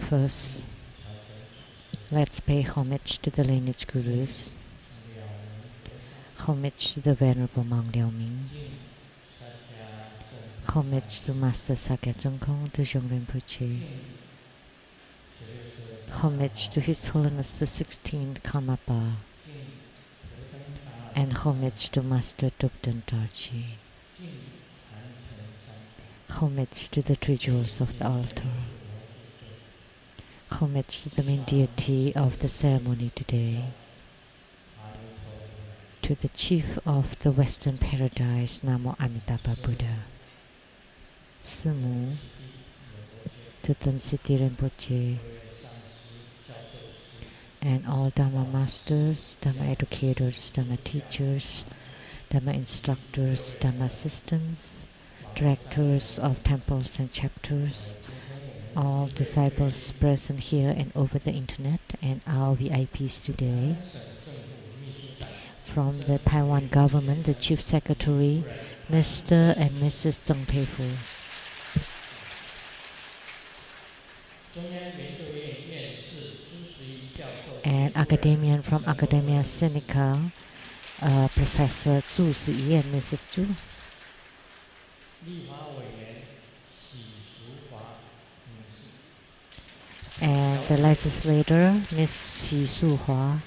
First, let's pay homage to the lineage gurus, homage to the Venerable Monk Liao Ming, homage to Master Sakya Tsongkhong Dujong Rinpoche, homage to His Holiness the 16th Karmapa, and homage to Master Dobden Dorji. Homage to the three jewels of the altar. Homage to the main deity of the ceremony today. To the chief of the Western Paradise, Namo Amitabha Buddha. Simu, to Tensiti Rinpoche, and all Dharma masters, Dharma educators, Dharma teachers, Dharma instructors, Dharma assistants, directors of temples and chapters, all disciples present here and over the internet, and our VIPs today. From the Taiwan government, the Chief Secretary, Mr. and Mrs. Zheng Peifu. And academician from Academia Sinica, Professor Zhu Siyi and Mrs. Zhu. And the legislator, Ms. Xi Su-hua.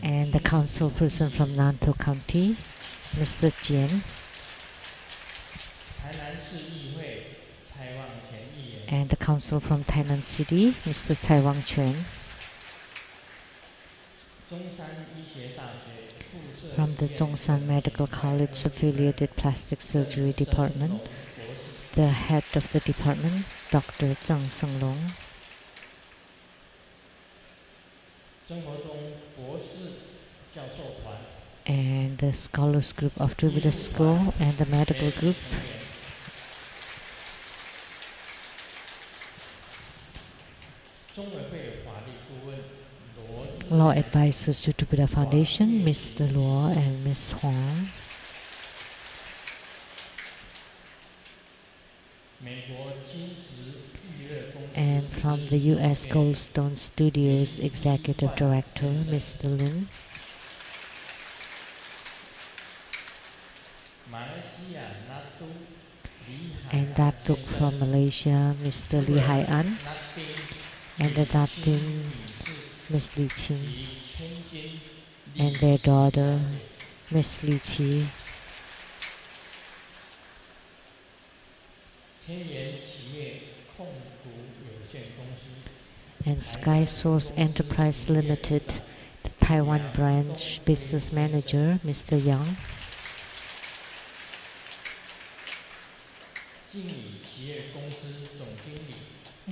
And the council person from Nantou County, Mr. Jian. And the council from Tainan City, Mr. Cai Wang-Quan. From the Zhongshan Medical College Affiliated Plastic Surgery Department, the head of the department, Dr. Zhang Senglong. And the scholars group of Triveda School and the medical group. Law advisors to Triveda Foundation, Mr. Luo and Ms. Huang. And from the U.S. Goldstone Studios Executive Director, Mr. Lin. And Datuk from Malaysia, Mr. Lee Hai An. And the Datin, Ms. Li Qing. And their daughter, Ms. Li Qi. And Sky Source Enterprise Limited, the Taiwan branch business manager, Mr. Yang.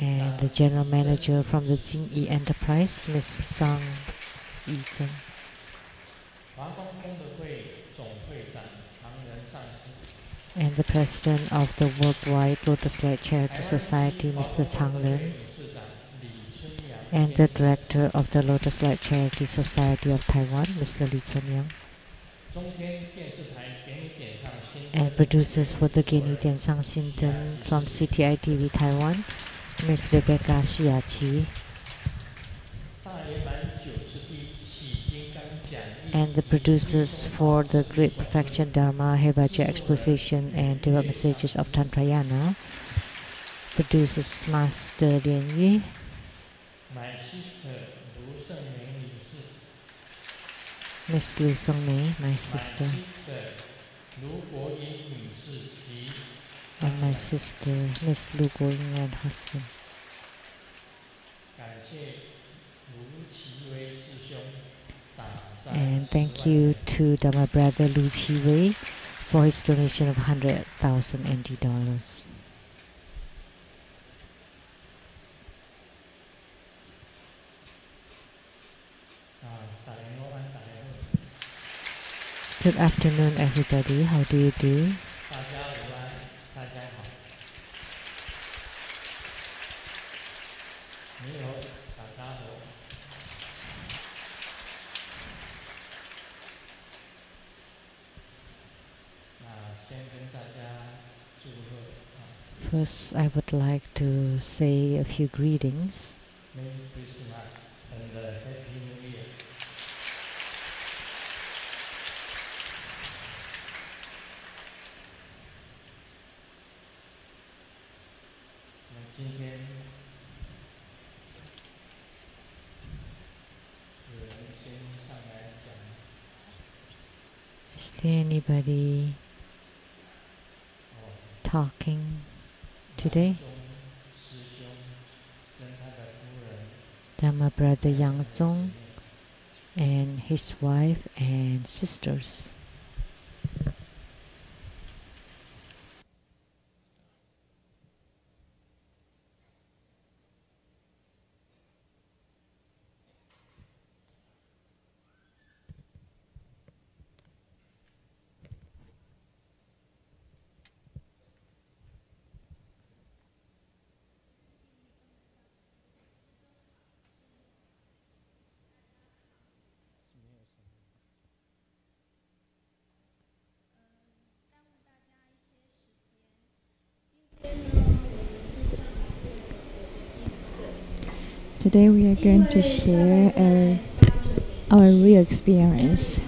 And the general manager from the Jingyi Enterprise, Ms. Zhang Yizhen. And the president of the Worldwide Lotus Light Charity Society, Mr. Chang Ren. And the director of the Lotus Light Charity Society of Taiwan, Mr. Li Chunyang. And producers for the Geni Diansang Xinten from CTI TV Taiwan, Ms. Rebecca Shiachi. And the producers for the Great Perfection Dharma Hebaja Exposition and Direct Messages of Tantrayana, producers Master Lian Yu. Miss Lu Song-mei, my sister. And my sister, Miss Lu Guoying and husband. And thank you to my brother Lu Chi-wei for his donation of 100,000 NT dollars. Good afternoon, everybody. How do you do? First, I would like to say a few greetings. Merry Christmas and Happy New Year. 那今天有人先上来讲。Is there anybody talking today? Dhamma brother Yang Zong and his wife and sisters. Today we are going to share our real experience.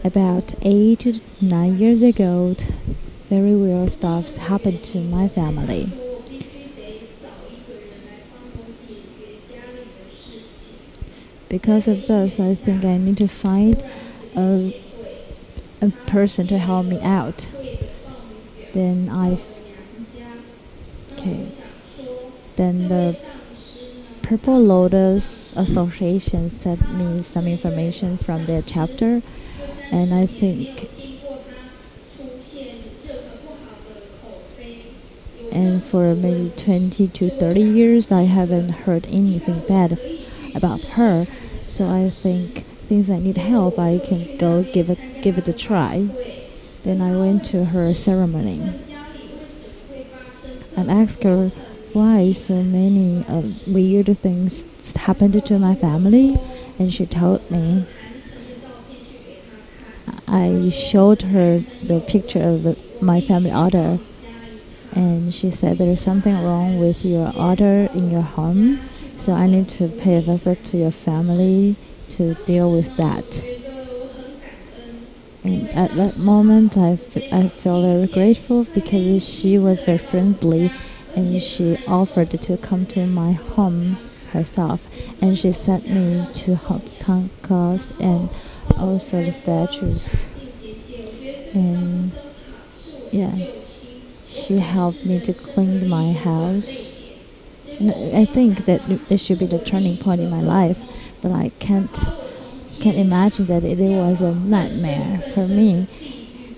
About 8 to 9 years ago, very real stuff happened to my family. Because of this, I think I need to find a person to help me out. Then the Purple Lotus Association sent me some information from their chapter, and I think for maybe 20 to 30 years I haven't heard anything bad about her, so I think since I need help I can go give it a try. Then I went to her ceremony and asked her why so many weird things happened to my family, and she told me. I showed her the picture of my family altar, and she said there is something wrong with your altar in your home, so I need to pay a visit to your family to deal with that. And at that moment I felt very grateful because she was very friendly, and she offered to come to my home herself, and she sent me to help tankas and also the statues, and she helped me to clean my house. And I think that this should be the turning point in my life, but I can't imagine that it was a nightmare for me.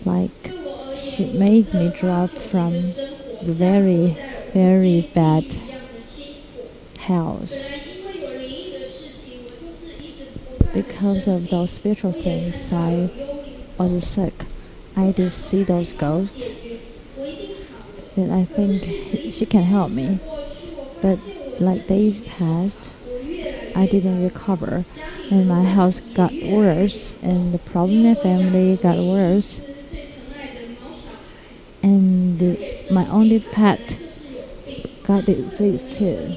Like, she made me drop from the very, very bad house. Because of those spiritual things, I was sick. I did see those ghosts. Then I think she can help me. But like days passed, I didn't recover, and my house got worse, and the problem in my family got worse. And my only pet got disease too.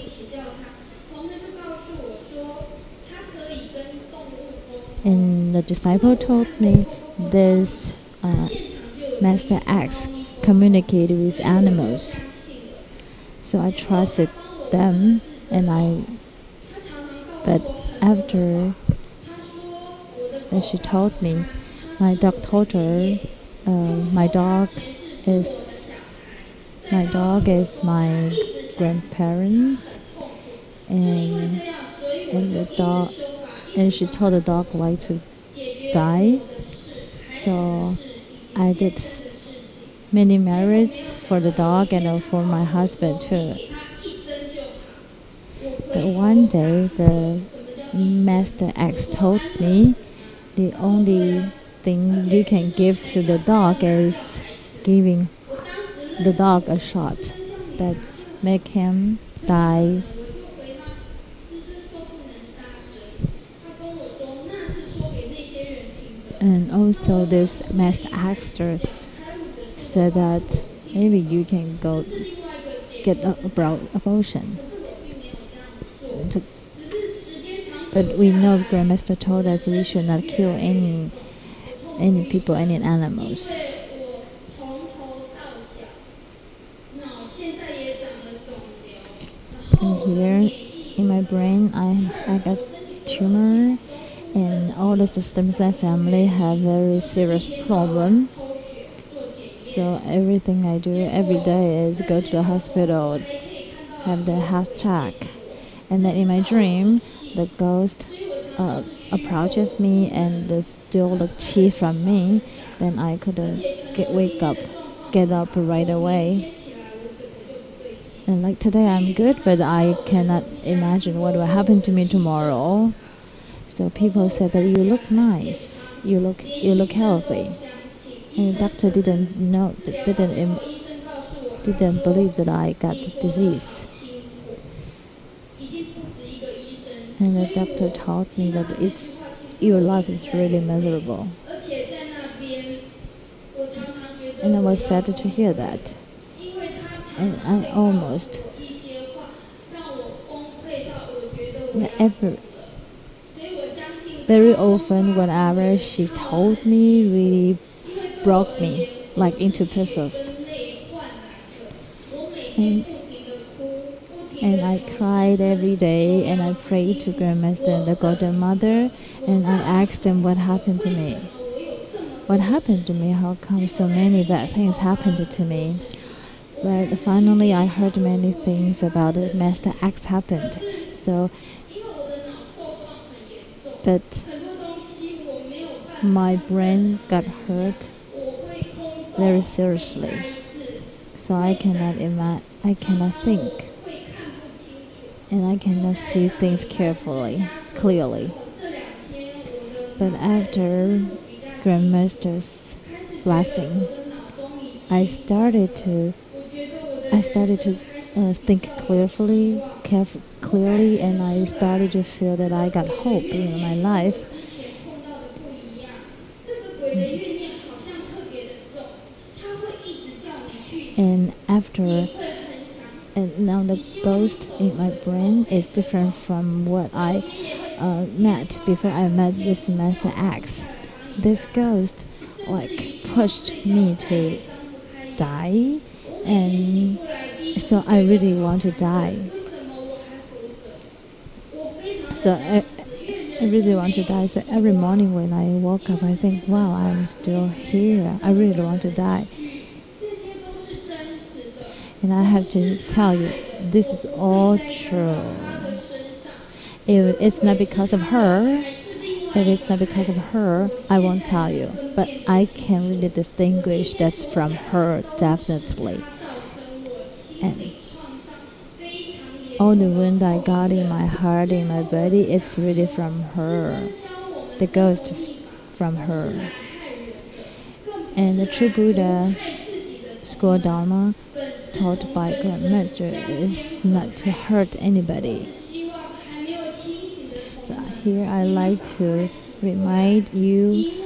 And the disciple told me this Master X communicated with animals. So I trusted them, but after she told me, my dog told her, my dog is my grandparents, and she told the dog like to die. So I did many merits for the dog and for my husband too. But one day the Master X told me the only thing you can give to the dog is giving the dog a shot. That's make him die. And also this Master X said that maybe you can go get abortion. But we know Grandmaster told us we should not kill any people, any animals. And here in my brain, I got tumor, and all the systems and family have very serious problem. So everything I do every day is go to the hospital, have the health check. And then in my dream, the ghost approaches me and steal the tea from me. Then I couldn't get up right away. And like today I'm good, but I cannot imagine what will happen to me tomorrow. So people said that you look nice, you look healthy. And the doctor didn't believe that I got the disease. And the doctor told me that your life is really miserable. And I was sad to hear that. And I almost very often whenever she told me really broke me like into pieces. And I cried every day, and I prayed to Grandmaster and the Golden Mother, and I asked them what happened to me. What happened to me? How come so many bad things happened to me? But finally I heard many things about the Master X happened. But my brain got hurt very seriously. So I cannot think. And I cannot see things clearly. But after Grandmaster's blessing, I started to think clearly, and I started to feel that I got hope in my life. And now the ghost in my brain is different from what I met before I met this Master X. This ghost pushed me to die, and so I really want to die. So I really want to die. So every morning when I woke up, I think, wow, I'm still here. I really want to die. And I have to tell you, this is all true. If it's not because of her, I won't tell you. But I can really distinguish that's from her, definitely. And all the wound I got in my heart, in my body, it's really from her. The ghost from her. And the true Buddha school Dharma taught by Grandmaster is not to hurt anybody. But here I like to remind you,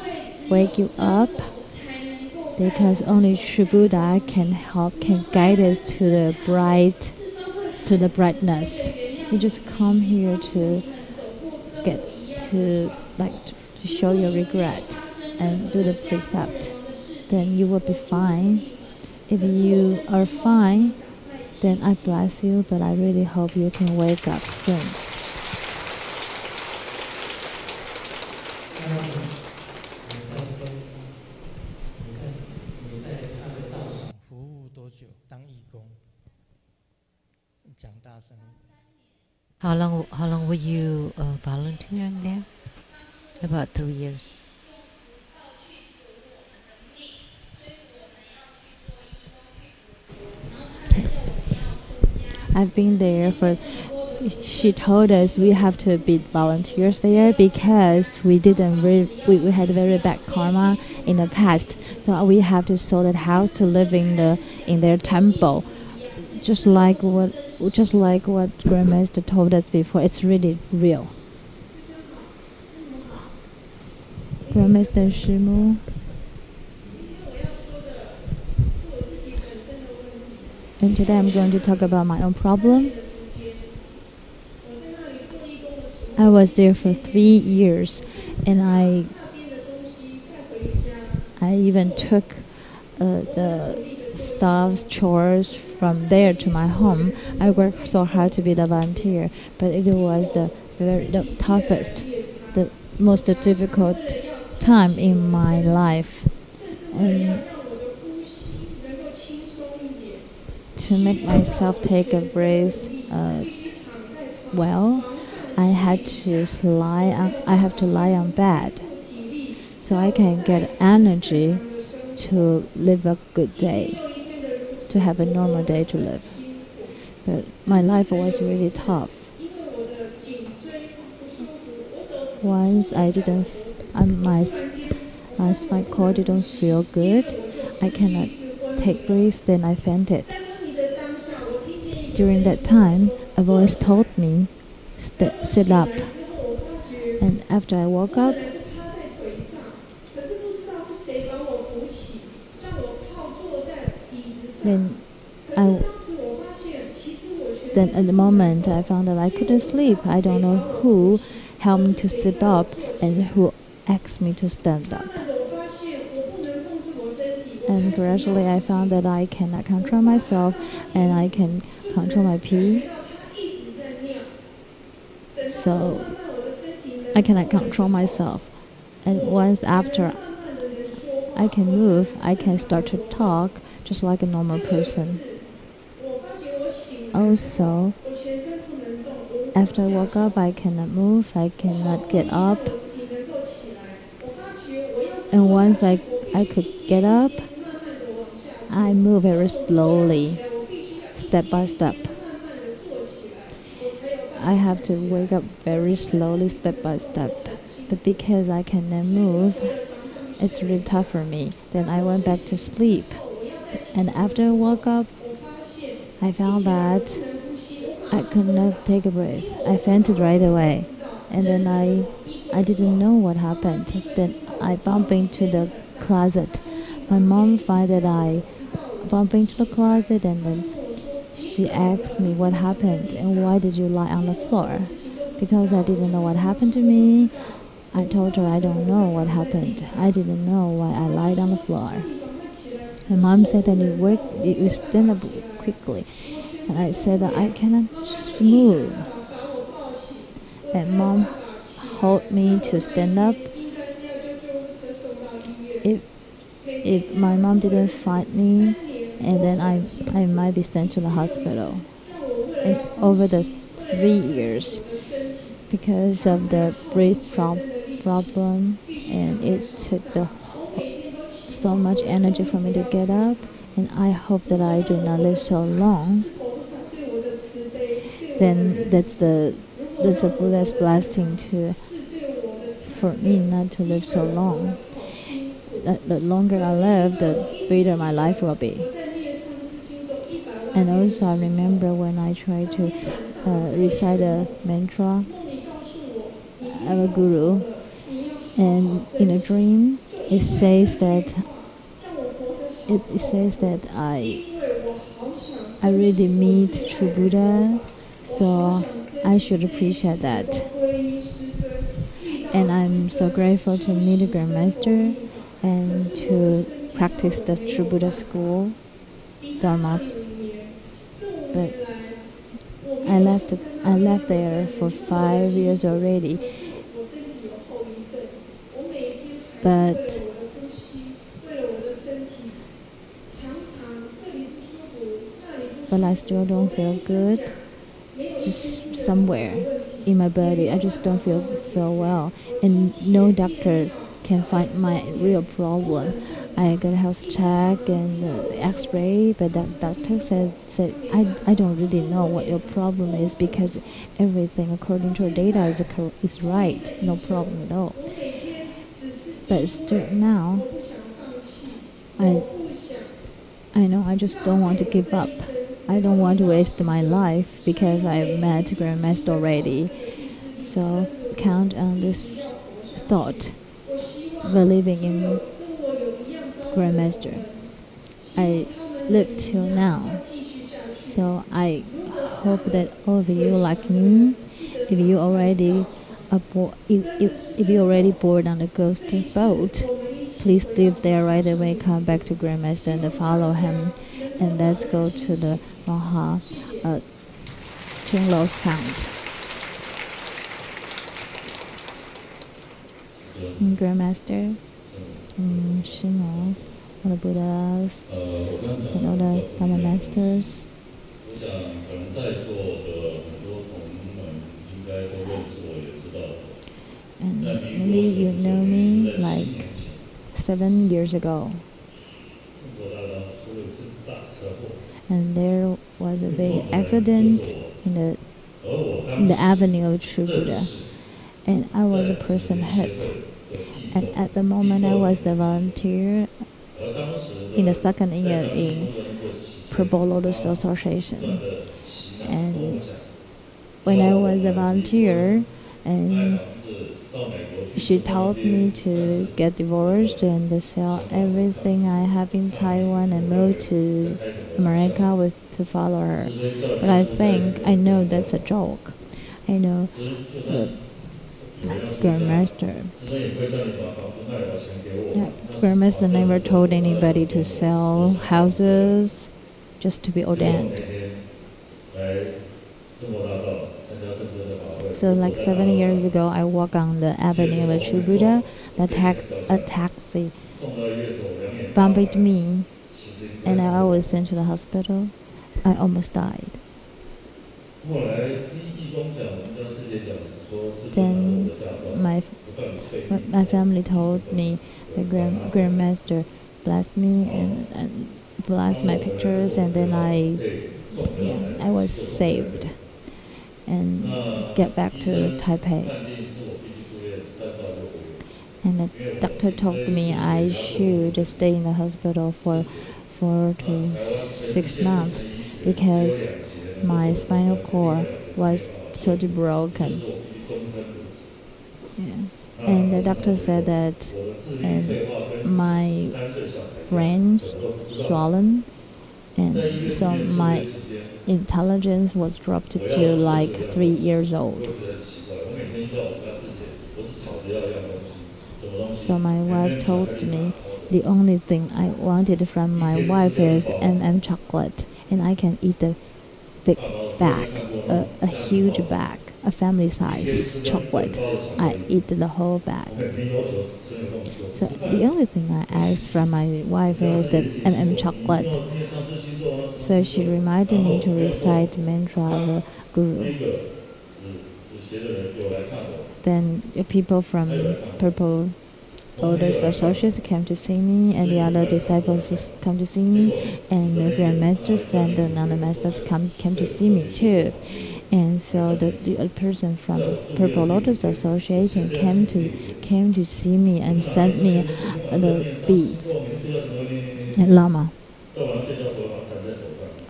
wake you up, because only true Buddha can guide us to the brightness. You just come here to show your regret and do the precept, then you will be fine. If you are fine, then I bless you, but I really hope you can wake up soon. How long were you volunteering there? About 3 years. I've been there she told us we have to be volunteers there because we had very bad karma in the past. So we have to sell that house to live in their temple. Just like what Grandmaster told us before, it's really real. Grandmaster Shimu. And today I'm going to talk about my own problem. I was there for 3 years, and I even took the stuffs, chores from there to my home. I worked so hard to be the volunteer, but it was the toughest, the most difficult time in my life. And to make myself take a breath, I had to lie on bed, so I can get energy to live a good day, to have a normal day to live. But my life was really tough. Once my spinal cord didn't feel good. I cannot take breath, then I fainted. During that time, a voice told me, sit up. And after I woke up, then at the moment I found that I couldn't sleep. I don't know who helped me to sit up and who asked me to stand up. And gradually I found that I cannot control myself, and I can control my pee. So I cannot control myself. And once after I can move, I can start to talk just like a normal person. Also, after I woke up, I cannot move, I cannot get up. And once I could get up, I move very slowly, step by step. I have to wake up very slowly, step by step. But because I cannot move, it's really tough for me. Then I went back to sleep. And after I woke up, I found that I could not take a breath. I fainted right away. And then I didn't know what happened. Then I bumped into the closet. My mom found that I bumped into the closet, and then she asked me what happened and why did you lie on the floor. Because I didn't know what happened to me, I told her I don't know what happened. I didn't know why I lied on the floor. My mom said that you stand up quickly. And I said that I cannot just move. And mom told me to stand up. If my mom didn't find me, and then I might be sent to the hospital. And over the 3 years, because of the breath problem, and it took so much energy for me to get up. And I hope that I do not live so long. Then that's the Buddha's blessing for me not to live so long. The longer I live, the better my life will be. And also I remember when I tried to recite a mantra of a guru, and in a dream it says that I really meet true Buddha, so I should appreciate that. And I'm so grateful to meet the Grandmaster and to practice the true Buddha school, Dharma. But I left there for 5 years already. But I still don't feel good. Just somewhere in my body, I just don't feel well, and no doctor can find my real problem. I got a health check and X-ray, but the doctor said I don't really know what your problem is, because everything according to your data is right, no problem at all. But still now, I know I just don't want to give up. I don't want to waste my life, because I met Grandmaster already. So count on this thought, believing in Grandmaster. I live till now. So I hope that all of you, like me, if you already if you already board on the ghost boat, please leave there right away. Come back to Grandmaster and follow him, and let's go to the Maha Ching-Lo's Fount. Grandmaster, Shimo, all the Buddhas, and all the Dharma masters. And maybe you know me like 7 years ago. And there was a big accident in the avenue of True Buddha. And I was a person hit. And at the moment I was the volunteer in the second year in Purple Lotus Association. And when I was a volunteer, and she told me to get divorced and sell everything I have in Taiwan and move to America to follow her. But I know that's a joke. I know the Grandmaster. Grandmaster never told anybody to sell houses just to be ordained. So like 7 years ago, I walked on the avenue of True Buddha. A taxi bumped me, and I was sent to the hospital. I almost died. Then my family told me the Grandmaster blessed me and blessed my pictures, and then I was saved and get back to Taipei. And the doctor told me I should stay in the hospital for 4 to 6 months because my spinal cord was totally broken. Yeah. And the doctor said that my brain's swollen, and so my intelligence was dropped to like 3 years old. So my wife told me the only thing I wanted from my wife is chocolate, and I can eat the big bag, a huge bag, a family size chocolate. I eat the whole bag. So the only thing I asked from my wife is the chocolate. So she reminded me to recite the mantra of the Guru. Then people from Purple Lotus Associates came to see me, and the other disciples come to see me, and the Grandmasters and another masters came to see me too. And so the person from Purple Lotus Association came to see me and sent me the beads and lama.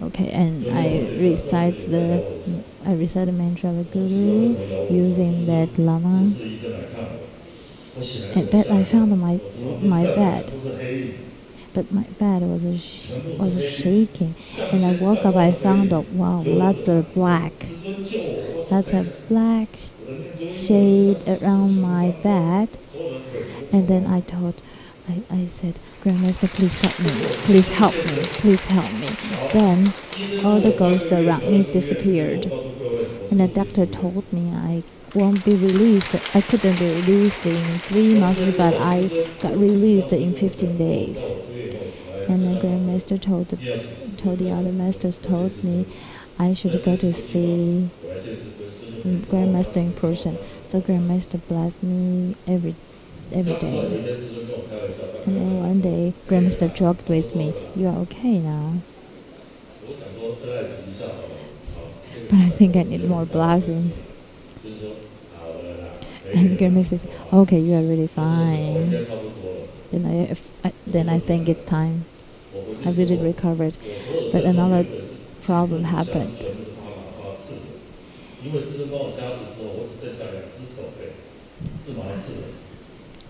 Okay, and I recite the mantra of the Guru using that lama. But I found my bed, but my bed was shaking, and I woke up. I found lots of black shade around my bed, and then I said, Grandmaster, please help me. Then all the ghosts around me disappeared, and the doctor told me I won't be released. I couldn't be released in 3 months, but I got released in 15 days. And the Grandmaster told the other masters told me I should go to see Grandmaster in person. So Grandmaster blessed me every day. And then one day Grandmaster joked with me, "You are okay now." But I think I need more blessings. And Grandmaster says, "Okay, you are really fine." Then I think it's time. I really recovered. But another problem happened.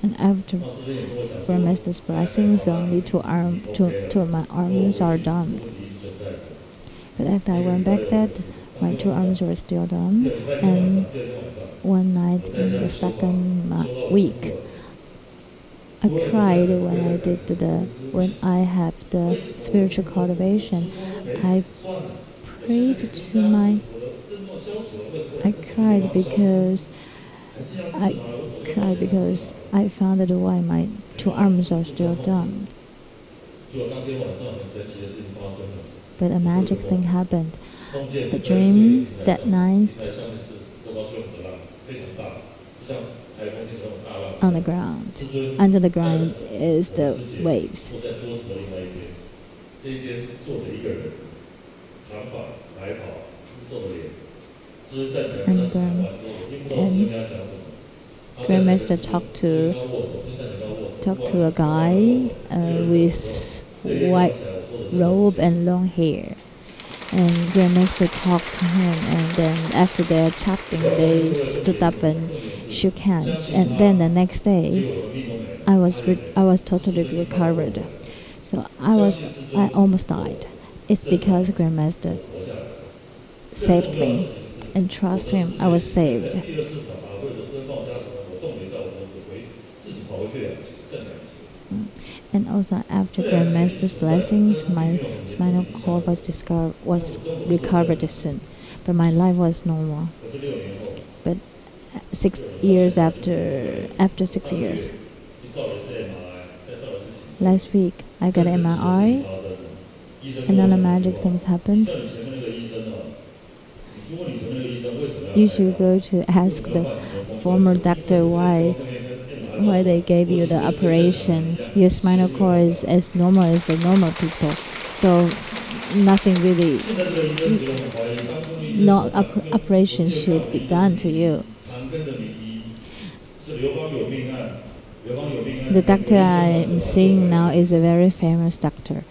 And after Grandmaster's blessings, only two of my arms are done. But after I went back there, my two arms were still numb. And one night in the second week, I cried when I had the spiritual cultivation. I prayed to my. I cried because I found out why my two arms are still dumb. But a magic thing happened. A dream that night on the ground. Under the ground is the waves. And Grandmaster talked to a guy with white robe and long hair. And Grandmaster talked to him, and then after their chatting, they stood up and shook hands. And then the next day, I was totally recovered. So I almost died. It's because Grandmaster saved me, and trust him, I was saved. And also after Grandmaster's blessings, my spinal cord was recovered soon, but my life was normal. But 6 years after 6 years, last week I got MRI, and other magic things happened. You should go to ask the former doctor why they gave you the operation. Your spinal cord is as normal as the normal people, so nothing really, no operation should be done to you. The doctor I'm seeing now is a very famous doctor.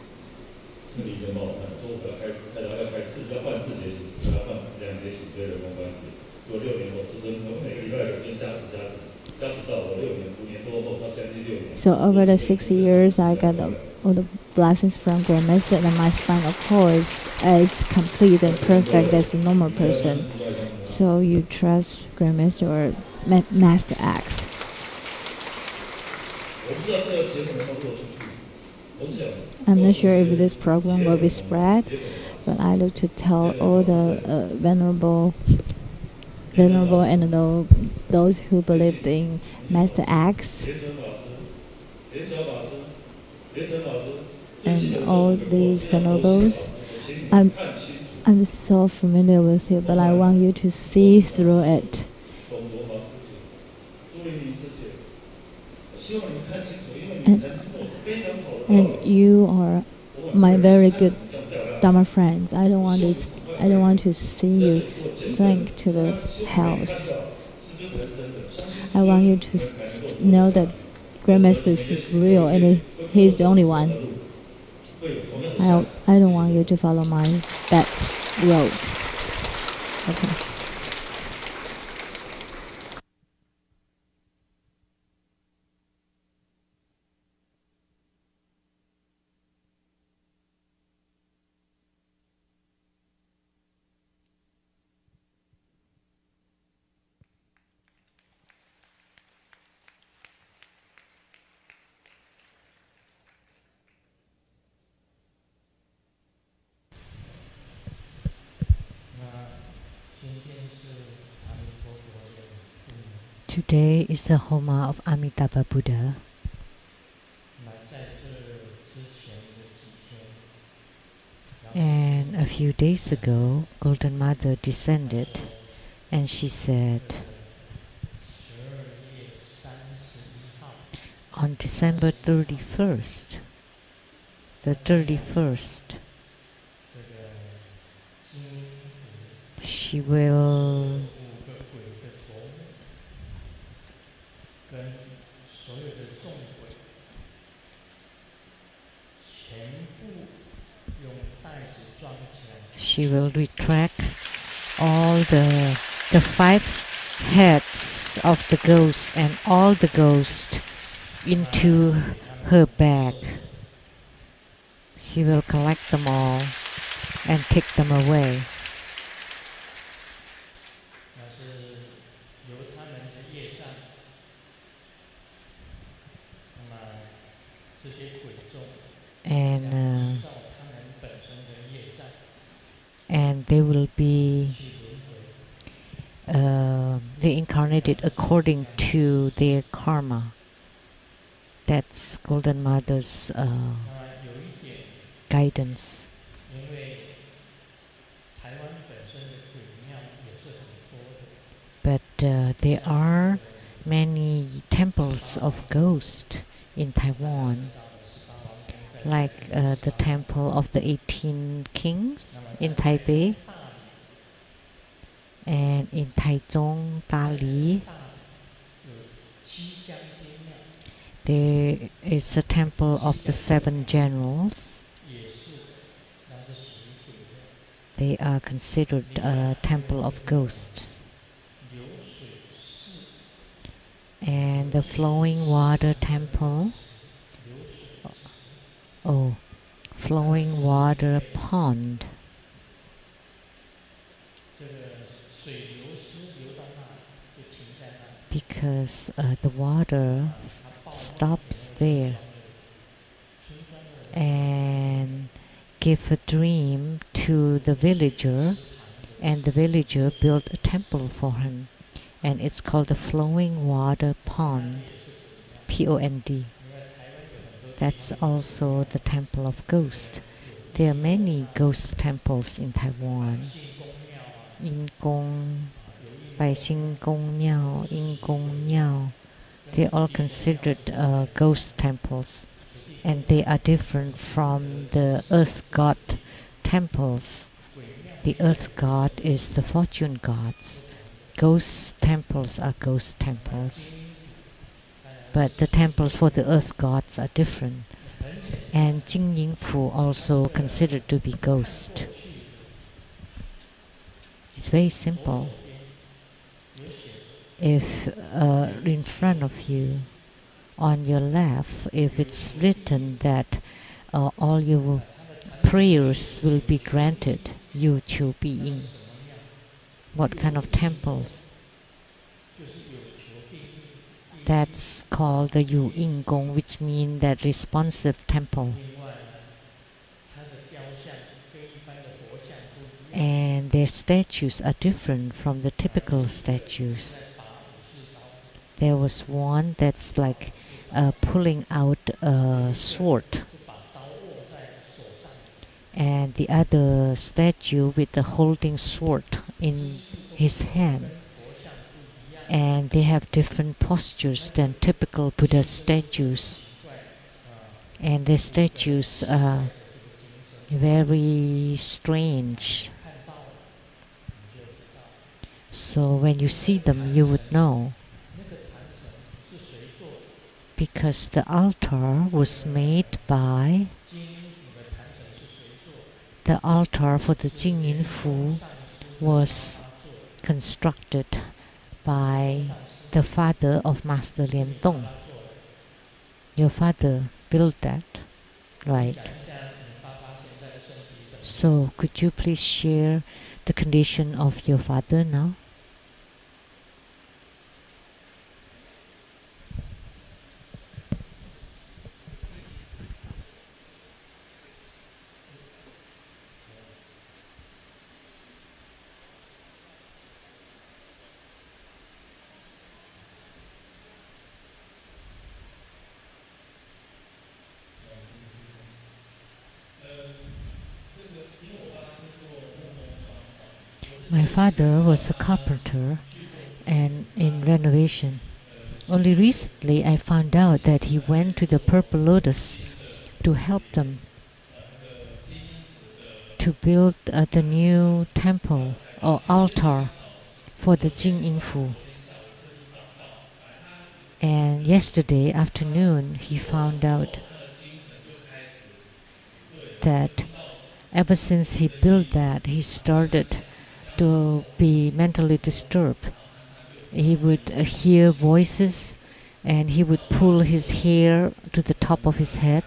So over the 6 years, I got all the blessings from Grandmaster, and my spinal cord is as complete and perfect as the normal person. So you trust Grandmaster or Master X. I'm not sure if this program will be spread, but I like to tell all the venerable and those who believed in Master X and all these venerables. I'm so familiar with you, but I want you to see through it. And you are my very good Dharma friends. I don't want to see you sink to the house. I want you to know that Grandmaster is real, and he's the only one. I don't want you to follow my bad road. Okay. Today is the Homa of Amitabha Buddha. And a few days ago, Golden Mother descended, and she said, on December 31st, the 31st, she will retract all the 5 heads of the ghosts and all the ghosts into her bag. She will collect them all and take them away. And they will be reincarnated according to their karma. That's Golden Mother's guidance. But there are many temples of ghosts in Taiwan, like the temple of the 18 kings in Taipei, and in Taichung, Dali, there is a temple of the 7 generals. They are considered a temple of ghosts. And the flowing water temple, flowing water pond. Because the water stops there and give a dream to the villager, and the villager built a temple for him, and it's called the flowing water pond, P-O-N-D. That's also the temple of ghosts. There are many ghost temples in Taiwan. In Gong, Bai Xing Gong Miao, In Gong Miao. They're all considered ghost temples, and they are different from the earth god temples. The earth god is the fortune gods. Ghost temples are ghost temples. But the temples for the earth gods are different. And Jingyin Fu also considered to be ghost. It's very simple. If in front of you, on your left, if it's written that all your prayers will be granted, Yu Qiu Bi Ying. What kind of temples? That's called the Yu Ying Gong, which means that responsive temple. And their statues are different from the typical statues. There was one that's like pulling out a sword, and the other statue with the holding sword in his hand. And they have different postures than typical Buddha statues. And the statues are very strange. So when you see them, you would know. Because the altar was made by the altar for the Jingyin Fu was constructed by the father of Master Lian Dong. Your father built that, right? So could you please share the condition of your father now? My father was a carpenter and in renovation. Only recently I found out that he went to the Purple Lotus to help them to build the new temple or altar for the Jingyin Fu. And yesterday afternoon he found out that ever since he built that, he started to be mentally disturbed. He would hear voices, and he would pull his hair to the top of his head.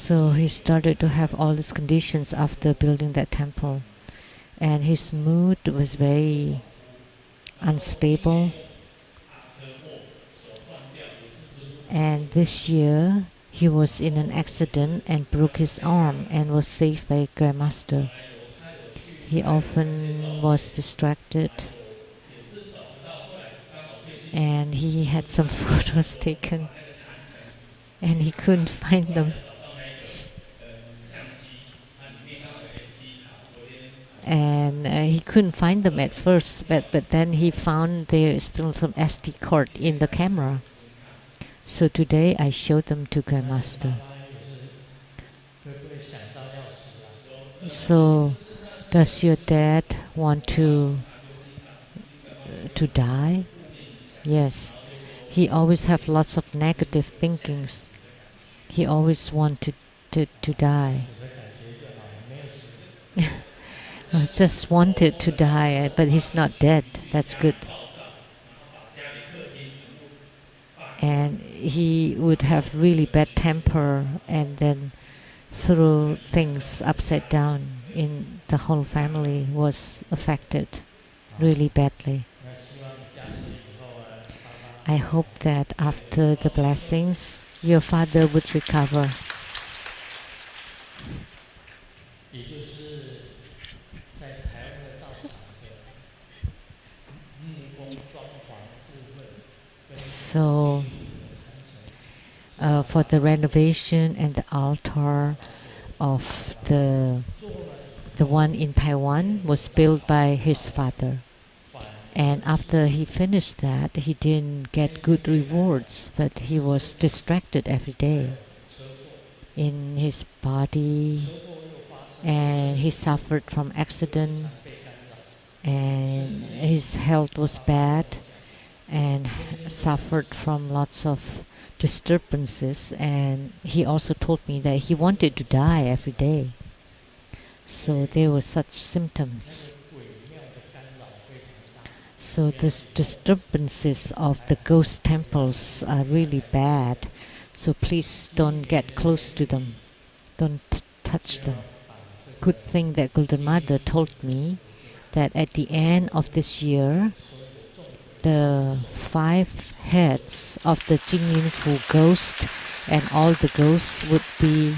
So he started to have all these conditions after building that temple. And his mood was very unstable. And this year, he was in an accident and broke his arm and was saved by Grandmaster. He often was distracted. And he had some photos taken. And he couldn't find them. And he couldn't find them at first, but then he found there is still some SD card in the camera. So today I showed them to Grandmaster. So, does your dad want to die? Yes. He always have lots of negative thinkings. He always wanted to die. Just wanted to die, but he's not dead. That's good. And he would have really bad temper and then throw things upside down. In the whole family was affected really badly. I hope that after the blessings, your father would recover. So, for the renovation and the altar of the one in Taiwan was built by his father. And after he finished that, he didn't get good rewards, but he was distracted every day in his body, and he suffered from accident, and his health was bad, and suffered from lots of disturbances. And he also told me that he wanted to die every day. So there were such symptoms. So the disturbances of the ghost temples are really bad. So please don't get close to them. Don't touch them. Good thing that Golden Mother told me that at the end of this year, the 5 heads of the Jinglin Fu ghost and all the ghosts would be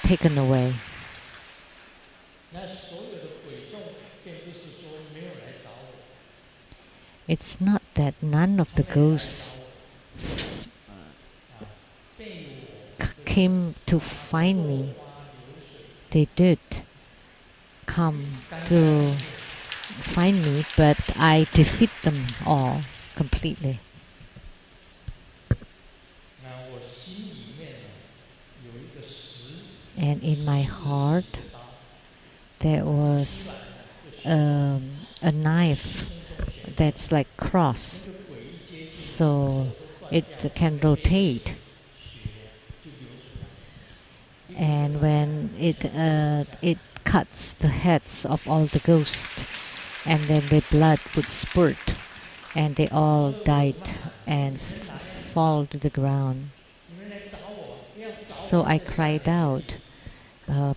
taken away. It's not that none of the ghosts came to find me. They did come to find me, but I defeat them all completely. And in my heart, there was a knife that's like cross, so it can rotate. And when it cuts the heads of all the ghosts, and then the blood would spurt, and they all died and fall to the ground. So I cried out,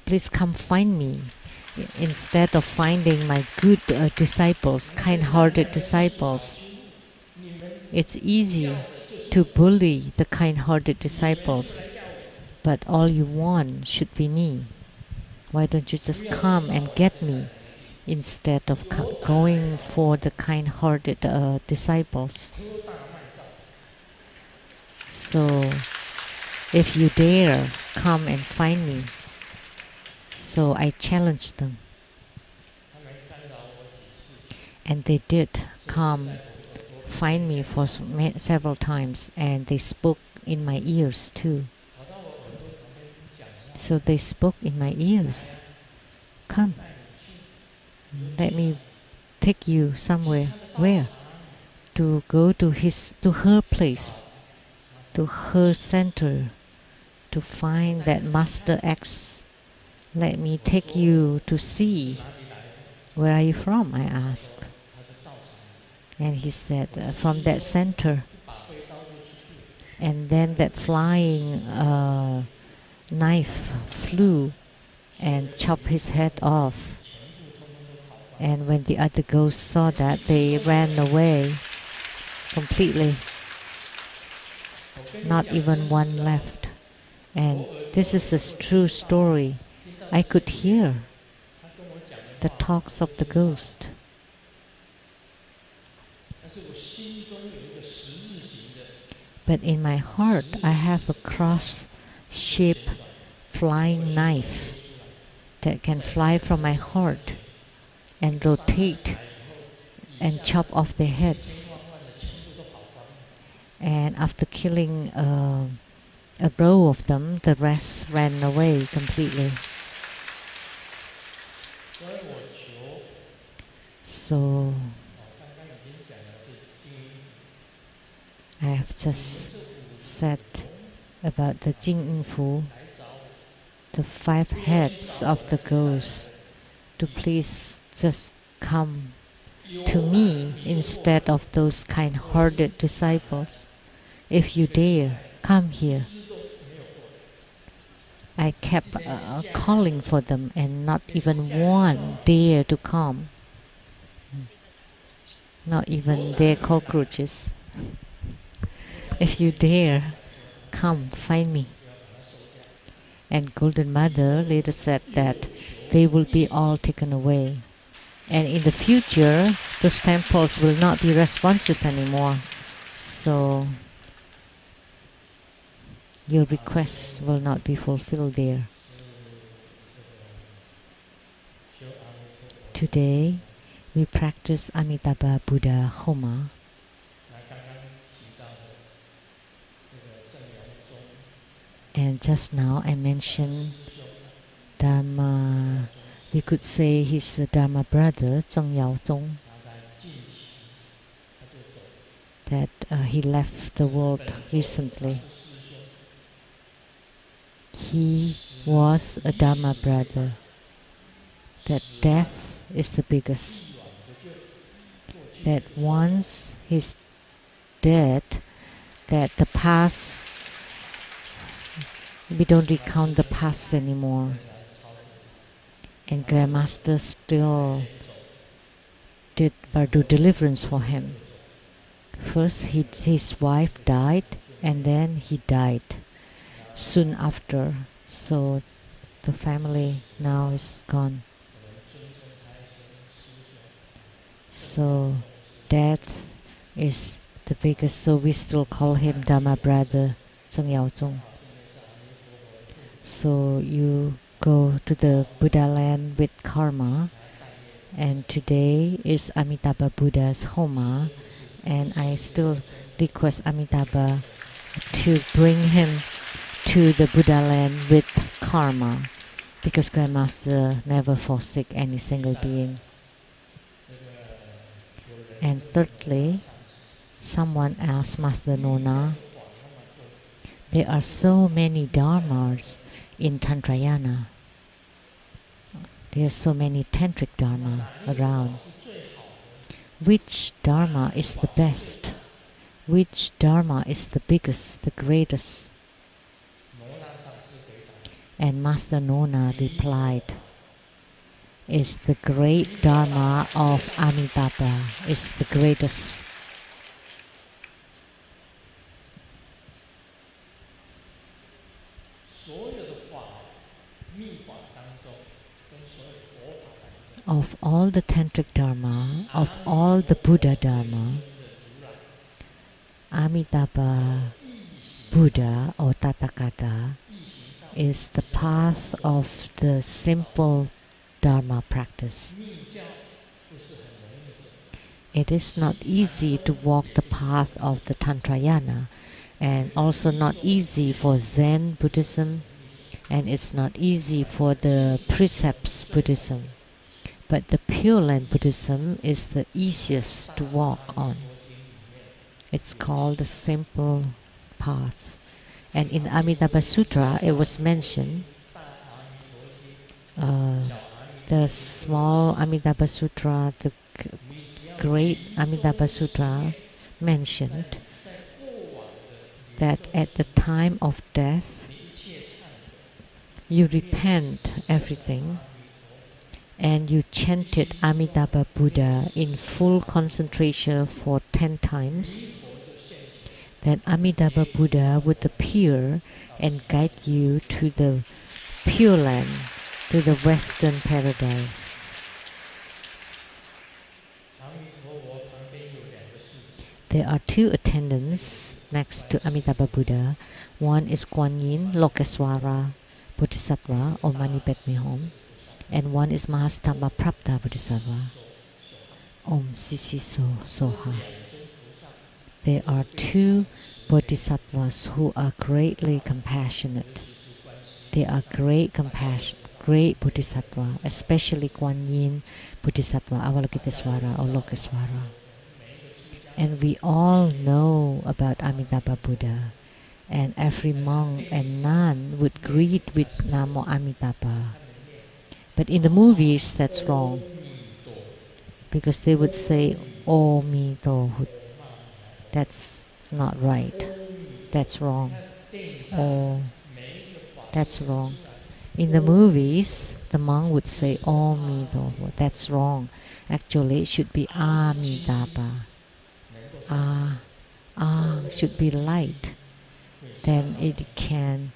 please come find me. Instead of finding my good disciples, kind-hearted disciples. It's easy to bully the kind-hearted disciples, but all you want should be me. Why don't you just come and get me instead of going for the kind-hearted disciples? So if you dare, come and find me. So I challenged them. And they did come find me for several times, and they spoke in my ears too. So they spoke in my ears. Come. Let me take you somewhere. Where? To go to her place, to her center, to find that Master X. Let me take you to see. Where are you from? I asked. And he said, from that center. And then that flying knife flew and chopped his head off. And when the other ghosts saw that, they ran away completely. Not even one left. And this is a true story. I could hear the talks of the ghost. But in my heart, I have a cross-shaped flying knife that can fly from my heart and rotate and chop off their heads. And after killing a row of them, the rest ran away completely. So I have just said about the Jing Fu, the 5 heads of the ghosts, to please just come to me instead of those kind-hearted disciples. If you dare, come here. I kept calling for them, and not even one dare to come. Not even their cockroaches. If you dare, come find me. And Golden Mother later said that they will be all taken away. And in the future, those temples will not be responsive anymore. So your requests will not be fulfilled there. Today, we practice Amitabha Buddha Homa. And just now I mentioned Dharma, we could say his Dharma brother, Zheng Yaozong, that he left the world recently. He was a Dharma brother, that death is the biggest, that once he's dead, that the past, we don't recount the past anymore. And Grandmaster still did Bardo deliverance for him. First his wife died, and then he died soon after. So the family now is gone. So death is the biggest, so we still call him Dharma brother Zheng Yaozong. So you go to the Buddha land with karma, and today is Amitabha Buddha's Homa, and I still request Amitabha to bring him to the Buddha land with karma, because Grandmaster never forsake any single being. And thirdly, someone asked Master Nona, there are so many dharmas in Tantrayana. There are so many tantric dharma around. Which dharma is the best? Which dharma is the biggest, the greatest? And Master Nona replied, is the great dharma of Amitabha, is the greatest. Of all the tantric dharma, of all the Buddha dharma, Amitabha Buddha or Tathagata is the path of the simple dharma practice. It is not easy to walk the path of the Tantrayana, and also not easy for Zen Buddhism, and it's not easy for the precepts Buddhism. But the Pure Land Buddhism is the easiest to walk on. It's called the simple path. And in Amitabha Sutra, it was mentioned, the small Amitabha Sutra, the great Amitabha Sutra mentioned that at the time of death, you repent everything, and you chanted Amitabha Buddha in full concentration for 10 times, then Amitabha Buddha would appear and guide you to the Pure Land, to the Western Paradise. There are two attendants next to Amitabha Buddha. One is Kuan Yin Lokeswara Bodhisattva, or Mani Padme Hum, and one is Mahastama Prapta Bodhisattva, Om Sisi So Soha. There are two bodhisattvas who are greatly compassionate. They are great bodhisattva, especially Kuan Yin Bodhisattva, Avalokiteswara or Lokeswara. And we all know about Amitabha Buddha, and every monk and nun would greet with Namo Amitabha. But in the movies, that's wrong, because they would say Omi Tohut. That's not right. That's wrong. Oh, that's wrong. In the movies, the monk would say Omi Tohut. That's wrong. Actually, it should be Amitabha. Should be light. Then it can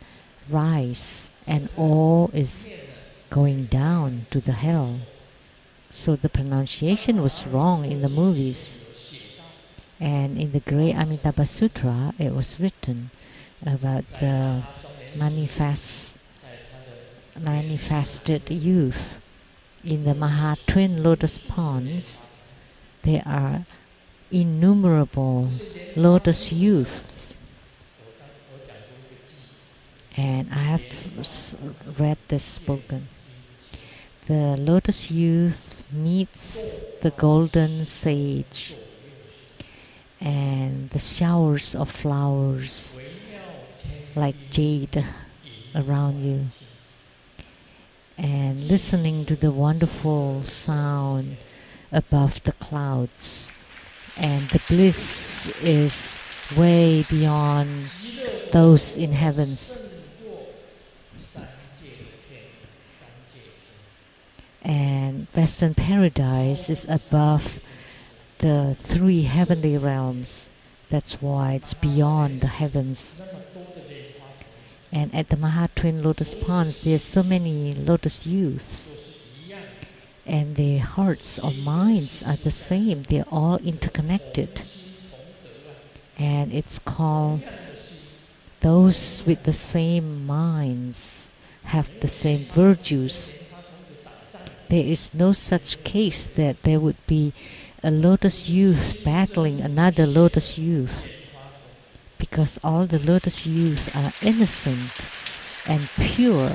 rise, and all is going down to the hell. So the pronunciation was wrong in the movies. And in the Great Amitabha Sutra, it was written about the manifested youth. In the Maha Twin Lotus Ponds, there are innumerable lotus youths. And I have read this spoken. The lotus youth meets the golden sage, and the showers of flowers like jade around you, and listening to the wonderful sound above the clouds. And the bliss is way beyond those in heavens. And Western Paradise is above the 3 heavenly realms. That's why it's beyond the heavens. And at the Maha Twin Lotus Ponds, there's so many lotus youths. And their hearts or minds are the same. They're all interconnected. And it's called those with the same minds have the same virtues. There is no such case that there would be a lotus youth battling another lotus youth, because all the lotus youth are innocent and pure.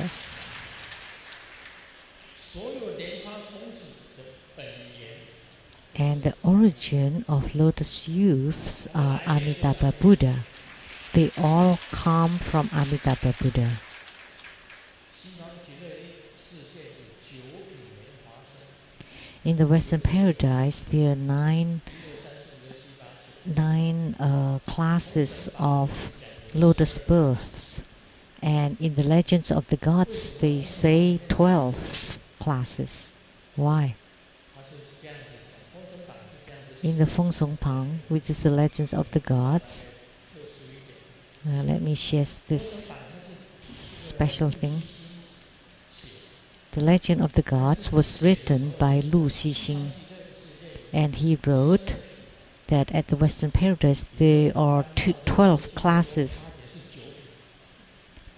And the origin of lotus youths are Amitabha Buddha. They all come from Amitabha Buddha. In the Western Paradise, there are nine classes of lotus births. And in the Legends of the Gods, they say 12 classes. Why? In the Feng Song Pang, which is the Legends of the Gods, let me share this special thing. The Legend of the Gods was written by Lu Xixing, and he wrote that at the Western Paradise there are 12 classes.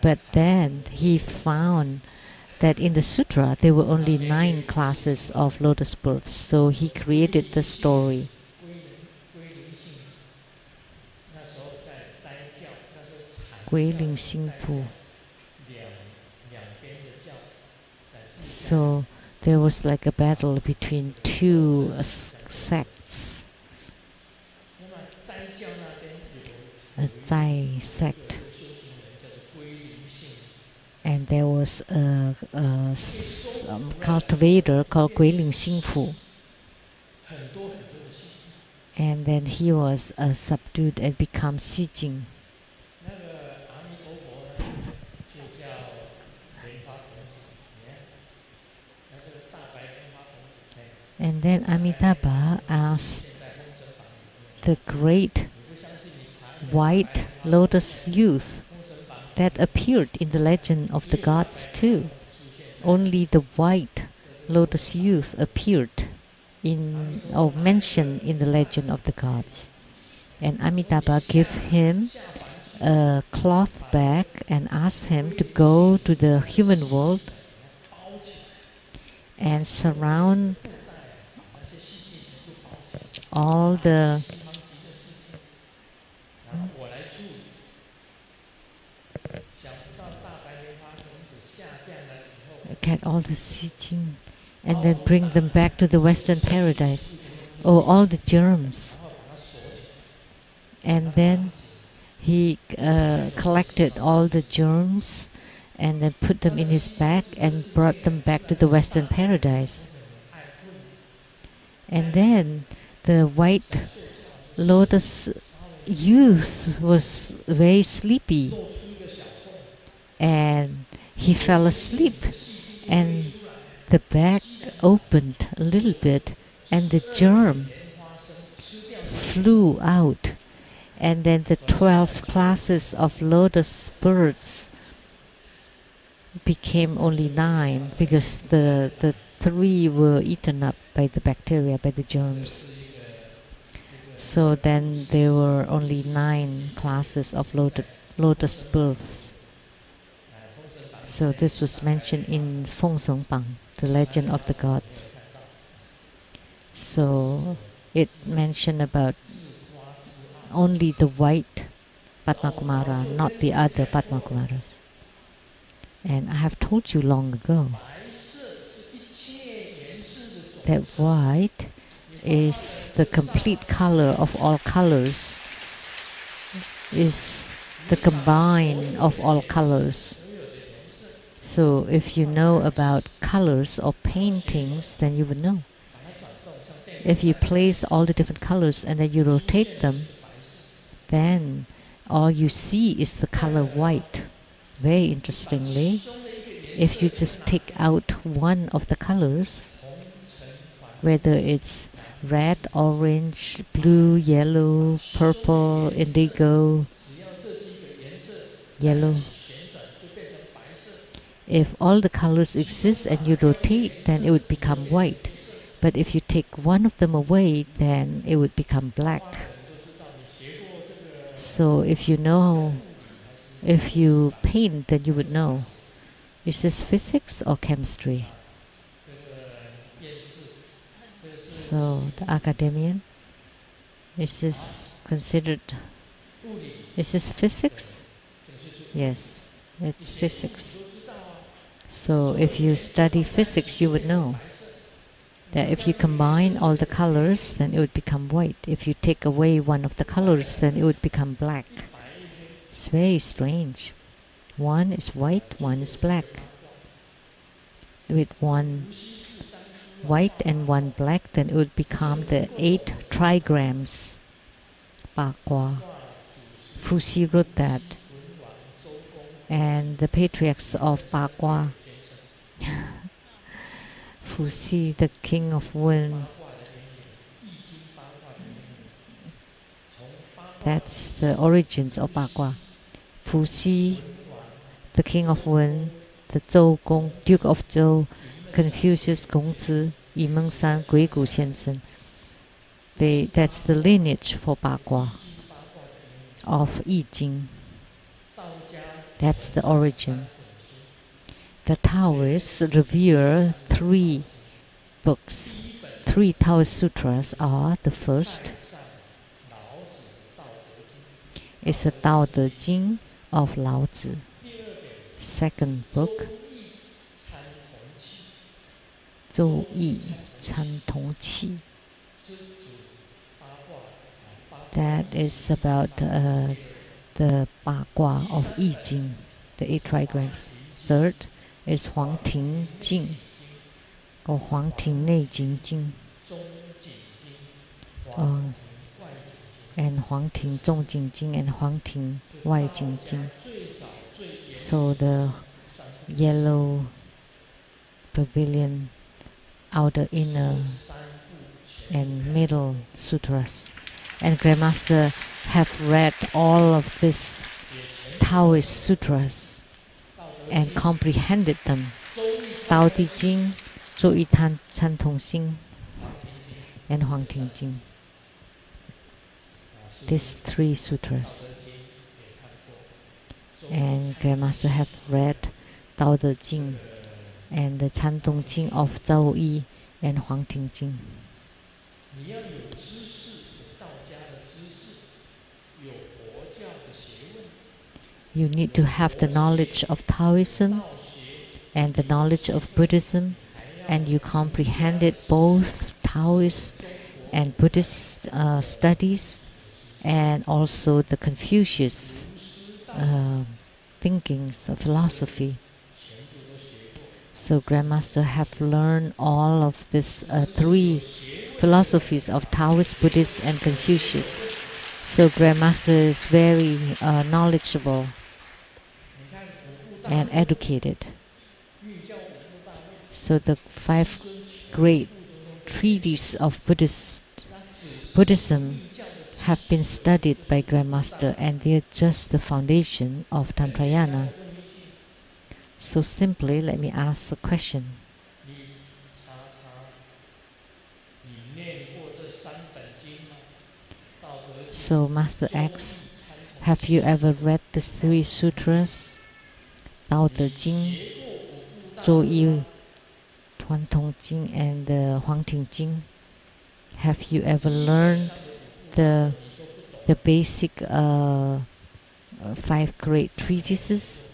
But then he found that in the sutra there were only 9 classes of lotus births, so he created the story. Guiling Xingpu. So there was like a battle between 2 sects. A Zai sect. And there was a cultivator called Guiling Xingfu. And then he was subdued and become Xijing. And then Amitabha asked the great white lotus youth that appeared in the legend of the gods too. Only the white lotus youth appeared in or mentioned in the legend of the gods. And Amitabha gave him a cloth bag and asked him to go to the human world and surround all the get all the Xijing and then bring them back to the Western paradise. Oh, all the germs. And then he collected all the germs and then put them in his bag and brought them back to the Western paradise. And then the white lotus youth was very sleepy and he fell asleep, and the bag opened a little bit and the germ flew out, and then the 12 classes of lotus birds became only 9 because the 3 were eaten up by the bacteria, by the germs. So then there were only 9 classes of lotus birds. So this was mentioned in Feng Seng Bang, the legend of the gods. So it mentioned about only the white Padma Kumara, not the other Padma Kumaras. And I have told you long ago that white is the complete color of all colors, is the combine of all colors. So if you know about colors or paintings, then you would know. If you place all the different colors and then you rotate them, then all you see is the color white. Very interestingly, if you just take out one of the colors, whether it's red, orange, blue, yellow, purple, indigo, yellow, if all the colors exist and you rotate, then it would become white. But if you take one of them away, then it would become black. So if you know, if you paint, then you would know. Is this physics or chemistry? So the academician, is this considered, is this physics? Yes, it's physics. So if you study physics, you would know that if you combine all the colors, then it would become white. If you take away one of the colors, then it would become black. It's very strange. One is white, one is black. With one white and one black, then it would become the 8 trigrams. Bakwa. Fuxi wrote that. And the patriarchs of Bakwa, Fuxi, the king of Wen, that's the origins of Bakwa. Fuxi, the king of Wen, the Zhou Gong, Duke of Zhou, Confucius, Gongzi, Yimeng-san, Guigu Xianzhen. That's the lineage for Bakwa of I Ching. That's the origin. The Taoists revere 3 books. 3 Taoist sutras are: the first is the Tao Te Ching of Lao Tzu. Second book, Zhou Yi Chan Tong Qi. That is about the Bakwa of I Ching, the 8 trigrams. Third is Huang Ting Jing, or Huang Ting Nei Jing Jing, and Huang Ting Zhong Jing Jing and Huang Ting Wai Jing Jing. So the yellow pavilion, outer, inner, and middle sutras. And Grandmaster have read all of these Taoist sutras and comprehended them. Tao Ti Jing, Zhou Yi Chan Tong Xing, and Huang Ting Jing. These 3 sutras. And Grandmaster have read Tao De Jing and the Chan Tong Jing of Zhou Yi and Huang Ting Jing. You need to have the knowledge of Taoism and the knowledge of Buddhism, and you comprehended both Taoist and Buddhist studies, and also the Confucius thinkings of philosophy. So Grandmaster have learned all of these 3 philosophies of Taoist, Buddhist, and Confucius. So Grandmaster is very knowledgeable and educated. So the 5 great treatises of Buddhism have been studied by Grandmaster, and they are just the foundation of Tantrayana. So simply, let me ask a question. So Master X, have you ever read these 3 sutras? Tao Te Jing, Zhou Yi Huan Tong Jing, and the Huang Ting Jing? Have you ever learned the basic 5 great treatises?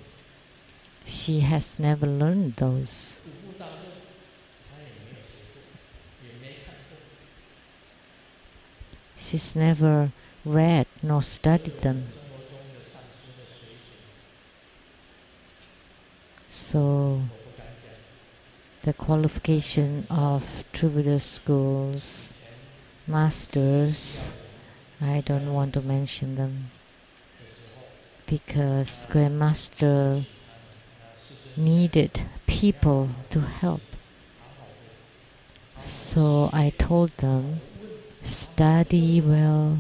She has never learned those. She's never read nor studied them. So the qualification of Troubadour schools, masters, I don't want to mention them, because Grandmaster needed people to help. So I told them, study well,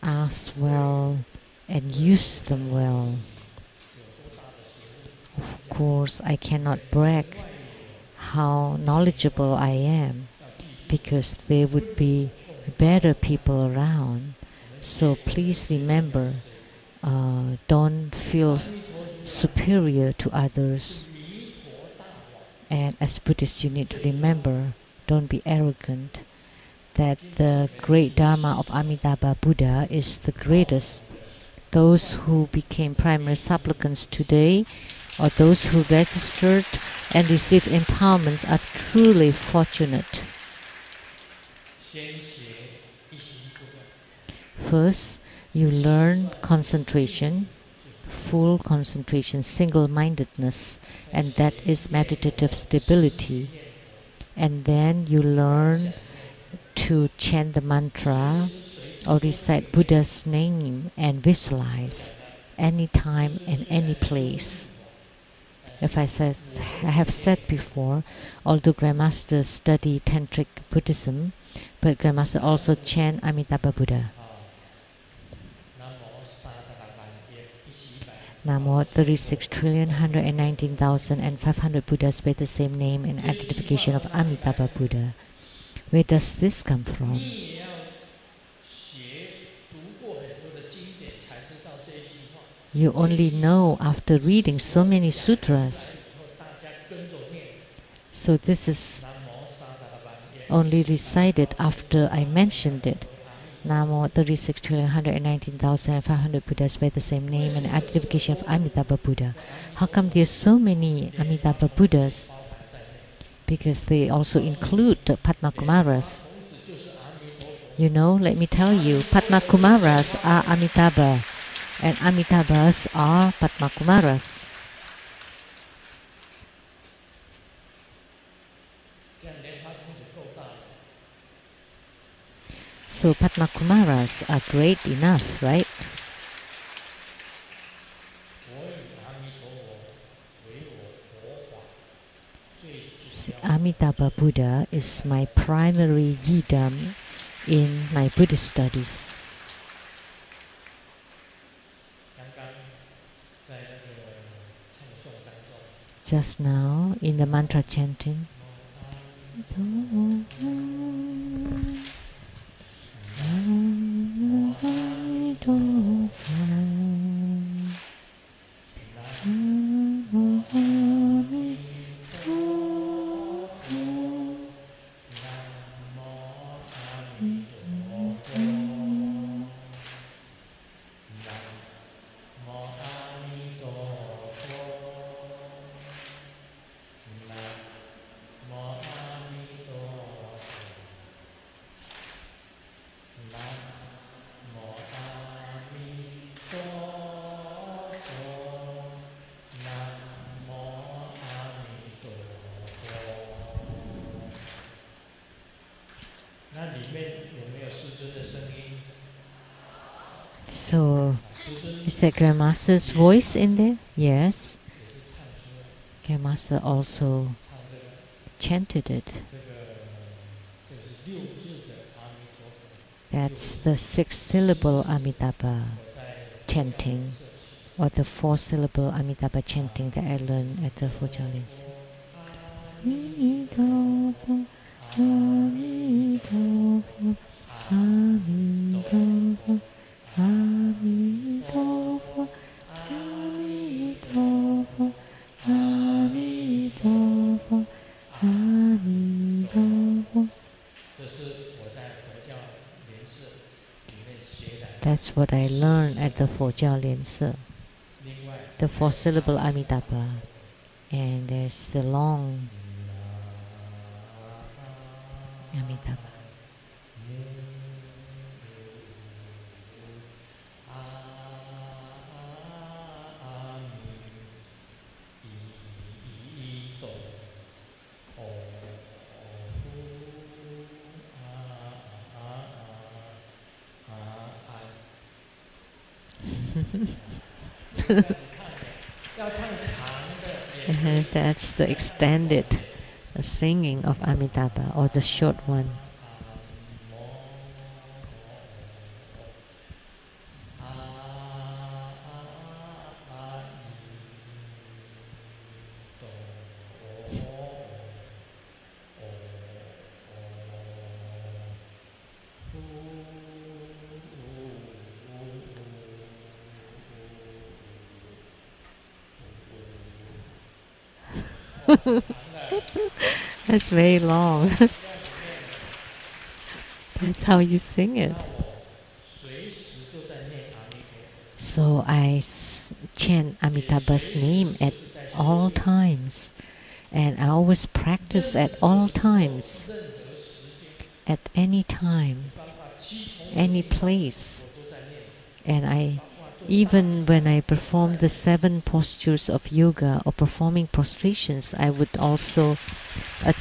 ask well, and use them well. Of course, I cannot brag how knowledgeable I am, because there would be better people around. So please remember, don't feel superior to others. And as Buddhists, you need to remember, don't be arrogant, that the great Dharma of Amitabha Buddha is the greatest. Those who became primary supplicants today, or those who registered and received empowerments, are truly fortunate. First, you learn concentration, full concentration, single-mindedness, and that is meditative stability. And then you learn to chant the mantra or recite Buddha's name and visualize anytime and any place. If I have said before, although Grandmaster studied Tantric Buddhism, but Grandmaster also chant Amitabha Buddha. Namo 36,119,500 Buddhas bear the same name and identification of Amitabha Buddha. Where does this come from? You only know after reading so many sutras. So this is only recited after I mentioned it. Namo 36,119,500 Buddhas bear the same name and identification of Amitabha Buddha. How come there are so many Amitabha Buddhas? Because they also include the Padmakumaras. You know, let me tell you, Padmakumaras are Amitabha, and Amitabhas are Padmakumaras. So Padmakumaras are great enough, right? Amitabha Buddha is my primary yidam in my Buddhist studies. Just now, in the mantra chanting, so is that Grandmaster's voice in there? Yes. Grandmaster also chanted it. That's the 6-syllable Amitabha chanting, or the 4-syllable Amitabha chanting that I learned at the Fojalins. Amitabha, Amitabha, Amitabha, Amitabha, Amitabha, Amitabha, Amitabha. That's what I learned at the Fojalins, the 4-syllable Amitabha, and there's the long Amitabha. That's the extended singing of Amitabha, or the short one. That's very long. That's how you sing it. So I chant Amitabha's name at all times, and I always practice at all times, at any time, any place. And even when I perform the 7 postures of yoga or performing prostrations, I would also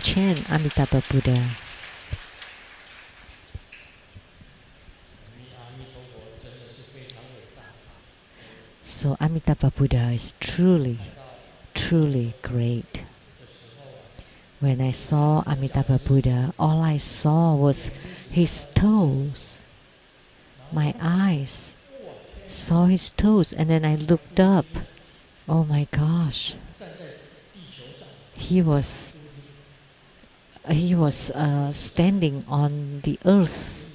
chant Amitabha Buddha. So Amitabha Buddha is truly, truly great. When I saw Amitabha Buddha, all I saw was his toes. My eyes saw his toes, and then I looked up. Oh my gosh! He was standing on the earth,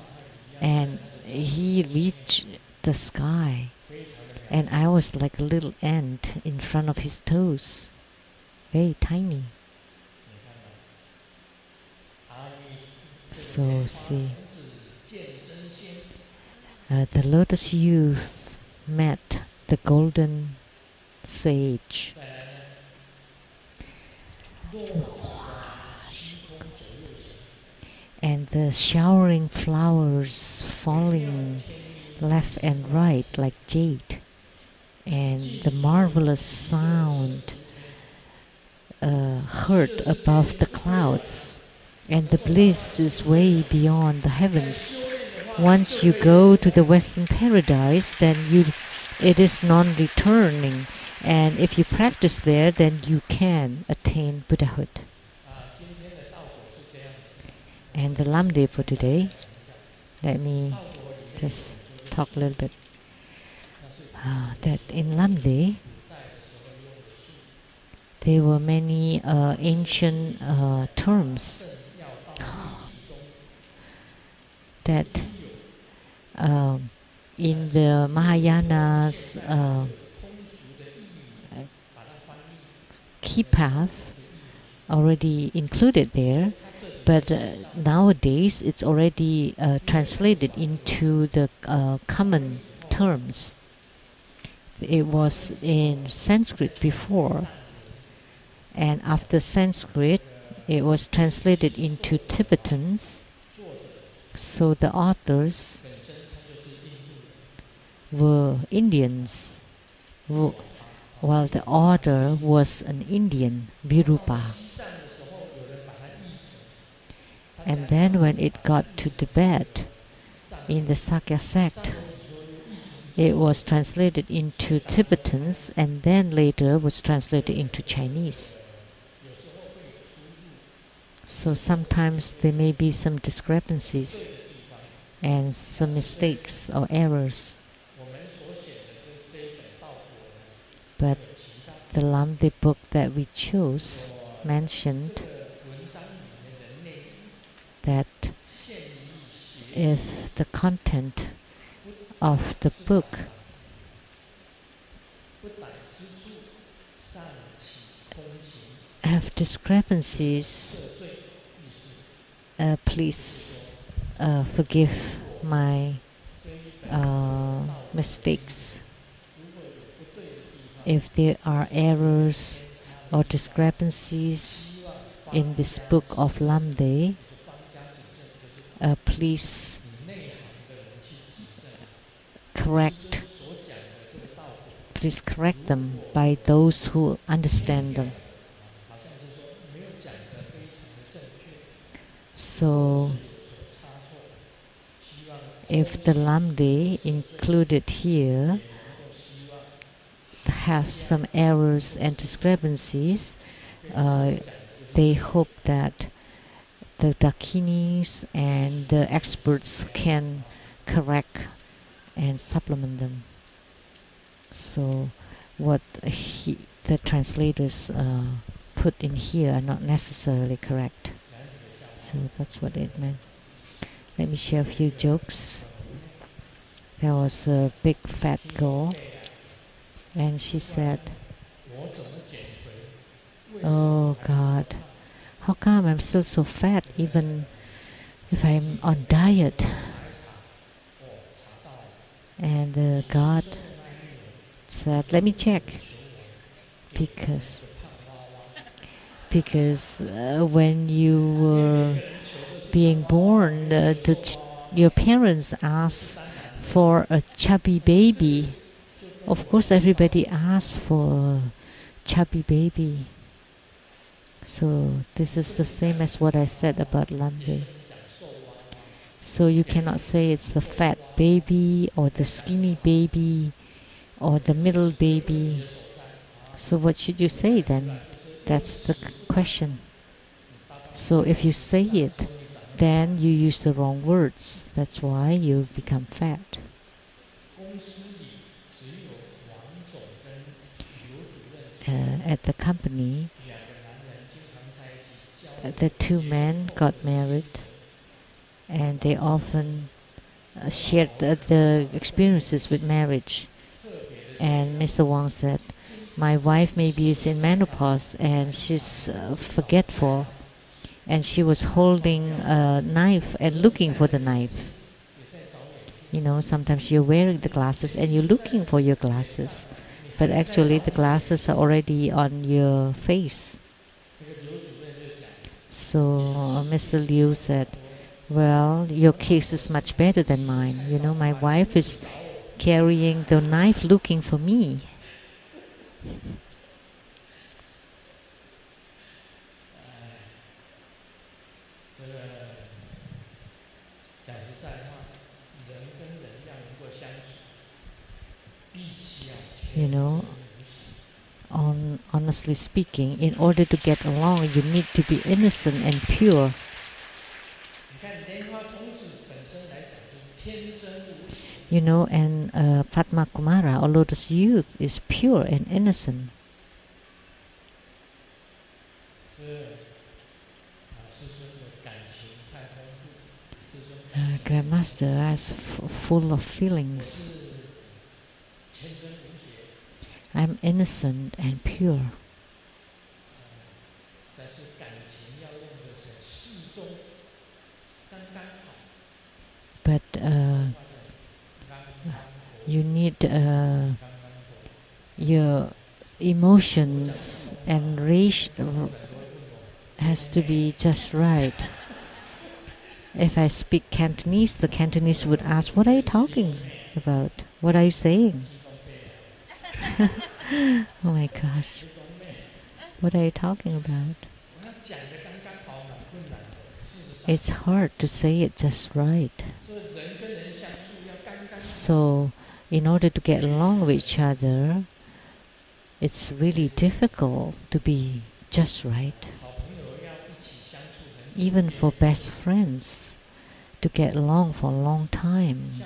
and he reached the sky, and I was like a little ant in front of his toes, very tiny. So see, the lotus youth met the golden sage. And the showering flowers falling left and right like jade, and the marvelous sound heard above the clouds, and the bliss is way beyond the heavens. Once you go to the Western paradise, then it is non-returning, And if you practice there, then you can attain Buddhahood. And the Lamdre for today, let me just talk a little bit. That in Lamdre, there were many ancient terms that in the Mahayanas key path already included there, but nowadays it's already translated into the common terms. It was in Sanskrit before, and after Sanskrit it was translated into Tibetans, so the authors were Indians, while the author was an Indian, Virupa. And then when it got to Tibet, in the Sakya sect, it was translated into Tibetans, and then later was translated into Chinese. So sometimes there may be some discrepancies and some mistakes or errors. But the Lamdre book that we chose mentioned that if the content of the book have discrepancies, please forgive my mistakes. If there are errors or discrepancies in this book of Lamdre, please correct them by those who understand them. So if the Lamdre included here have some errors and discrepancies, they hope that the Dakinis and the experts can correct and supplement them. So what the translators put in here are not necessarily correct. So that's what it meant. Let me share a few jokes. There was a big fat girl, and she said, "Oh God, how come I'm still so fat even if I'm on diet?" And God said, "Let me check, because when you were being born, your parents asked for a chubby baby. Of course, everybody asks for a chubby baby. So this is the same as what I said about Lamdre. So you cannot say it's the fat baby or the skinny baby or the middle baby. So what should you say then? That's the question. So if you say it, then you use the wrong words. That's why you become fat." At the company, the two men got married, and they often shared the experiences with marriage. And Mr. Wang said, "My wife maybe is in menopause and she's forgetful, and she was holding a knife and looking for the knife. You know, sometimes you're wearing the glasses and you're looking for your glasses, but actually the glasses are already on your face." So Mr. Liu said, "Well, your case is much better than mine. You know, my wife is carrying the knife looking for me." You know, honestly speaking, in order to get along, you need to be innocent and pure. You know, and Padma Kumara, or lotus youth, is pure and innocent. Grandmaster is full of feelings. I'm innocent and pure. But you need your emotions and ratio has to be just right. If I speak Cantonese, the Cantonese would ask, "What are you talking about? What are you saying?" Oh my gosh. What are you talking about? It's hard to say it just right. So, in order to get along with each other, it's really difficult to be just right. Even for best friends, to get along for a long time,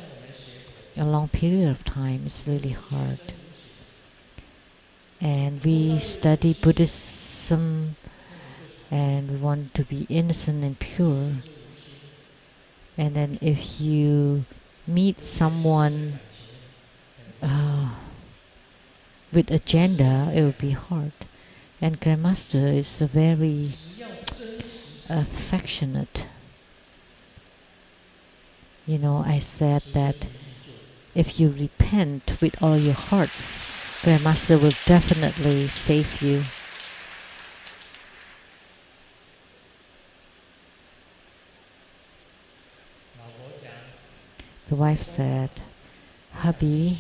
a long period of time, is really hard. And we study Buddhism and we want to be innocent and pure. And then if you meet someone with agenda, it will be hard. And Grandmaster is a very affectionate. You know, I said that if you repent with all your hearts, Grandmaster will definitely save you. The wife said, "Hubby,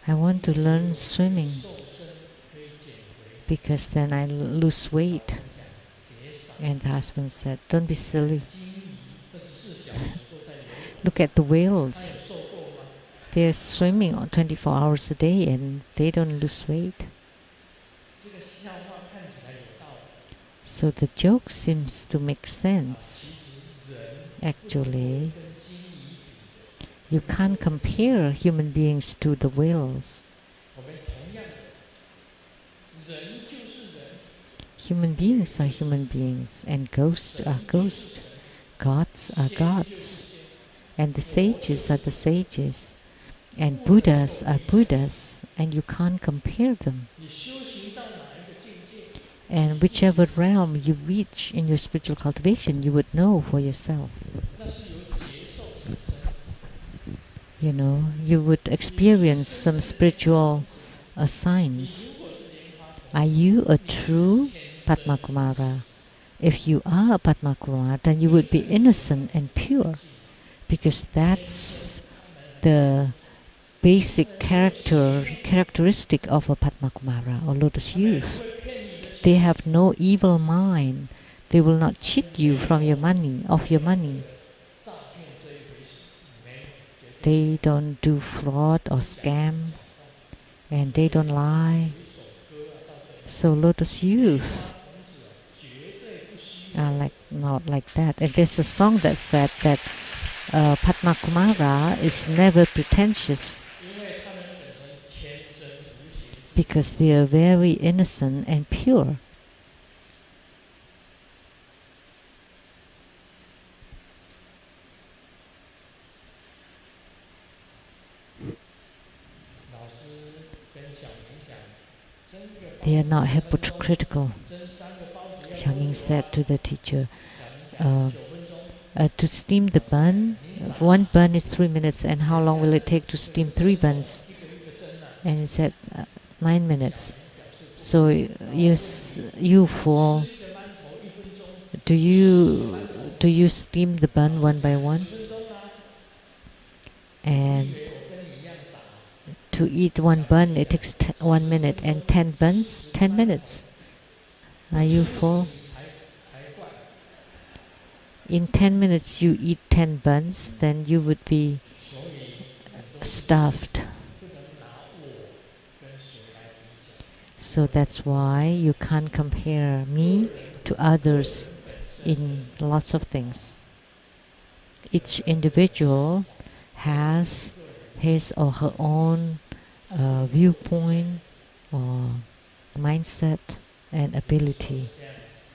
I want to learn swimming because then I lose weight." And the husband said, "Don't be silly. Look at the whales. They're swimming 24 hours a day and they don't lose weight." So the joke seems to make sense. Actually, you can't compare human beings to the whales. Human beings are human beings, and ghosts are ghosts. Gods are gods, and the sages are the sages, and Buddhas are Buddhas, and you can't compare them. And whichever realm you reach in your spiritual cultivation, you would know for yourself. You know, you would experience some spiritual signs. Are you a true Padma Kumara? If you are a Padma Kumara, then you would be innocent and pure, because that's the basic characteristic of a Padma Kumara or lotus youth. They have no evil mind. They will not cheat you from your money, of your money. They don't do fraud or scam, and they don't lie. So lotus youth are not like that. And there's a song that said that Padma Kumara is never pretentious because they are very innocent and pure. They are not hypocritical. Xiaoming said to the teacher, to steam the bun, one bun is 3 minutes, and how long will it take to steam 3 buns? And he said, 9 minutes. So you fool, do you steam the bun one by one? And to eat one bun, it takes 1 minute, and 10 buns, 10 minutes. Are you full? In 10 minutes you eat 10 buns, then you would be stuffed. So that's why you can't compare me to others in lots of things. Each individual has his or her own viewpoint or mindset and ability.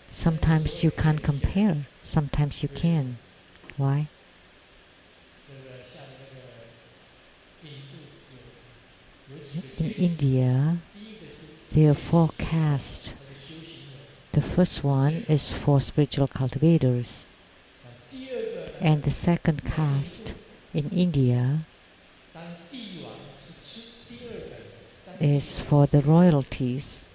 Sometimes you can't compare, sometimes you can. Why? In India, there are 4 castes. The first one is for spiritual cultivators. And the second caste in India is for the royalties,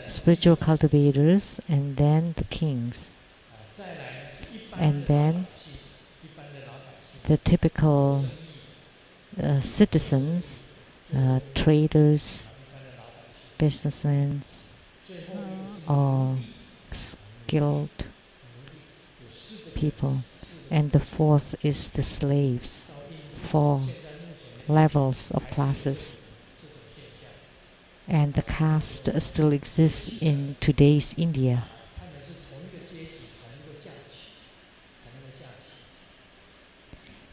spiritual cultivators, and then the kings. And then the typical citizens, traders, businessmen, or skilled people. And the fourth is the slaves, 4 levels of classes. And the caste still exists in today's India.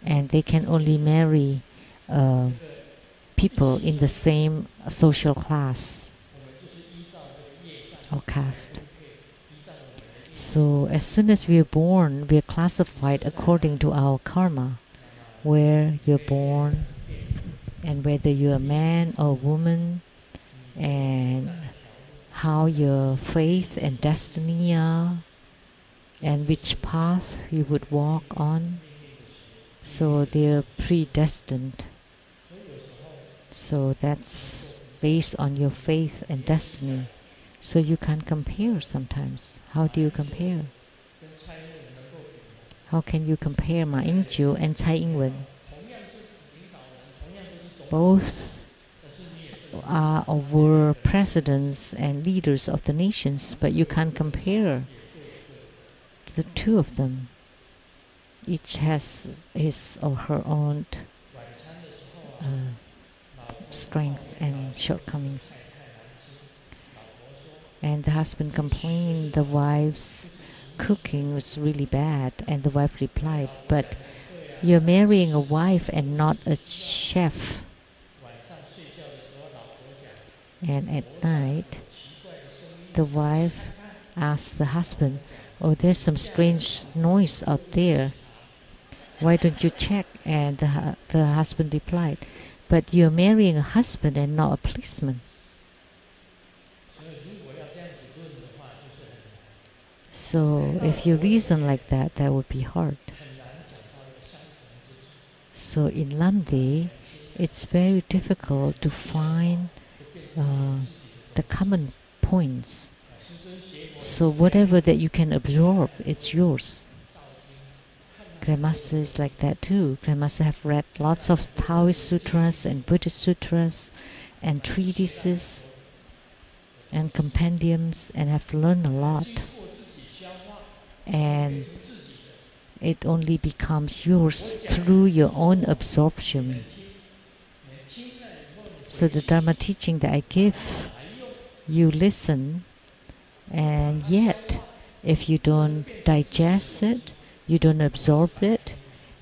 And they can only marry people in the same social class or caste. So as soon as we are born, we are classified according to our karma, where you're born, and whether you're a man or woman, and how your faith and destiny are, and which path you would walk on. So they're predestined. So that's based on your faith and destiny. So you can't compare sometimes. How do you compare? How can you compare Ma Ying-jeou and Tsai Ing-wen? Both are or were presidents and leaders of the nations, but you can't compare the two of them. Each has his or her own strength and shortcomings. And the husband complained the wife's cooking was really bad, and the wife replied, "But you're marrying a wife and not a chef." And at night, the wife asked the husband, "Oh, there's some strange noise out there. Why don't you check?" And the husband replied, "But you're marrying a husband and not a policeman." So if you reason like that, that would be hard. So in Lamdre, it's very difficult to find the common points. So whatever that you can absorb, it's yours. Grandmaster is like that too. Grandmaster have read lots of Taoist sutras and Buddhist sutras and treatises and compendiums, and have learned a lot. And it only becomes yours through your own absorption. So the Dharma teaching that I give, you listen, and yet if you don't digest it, you don't absorb it,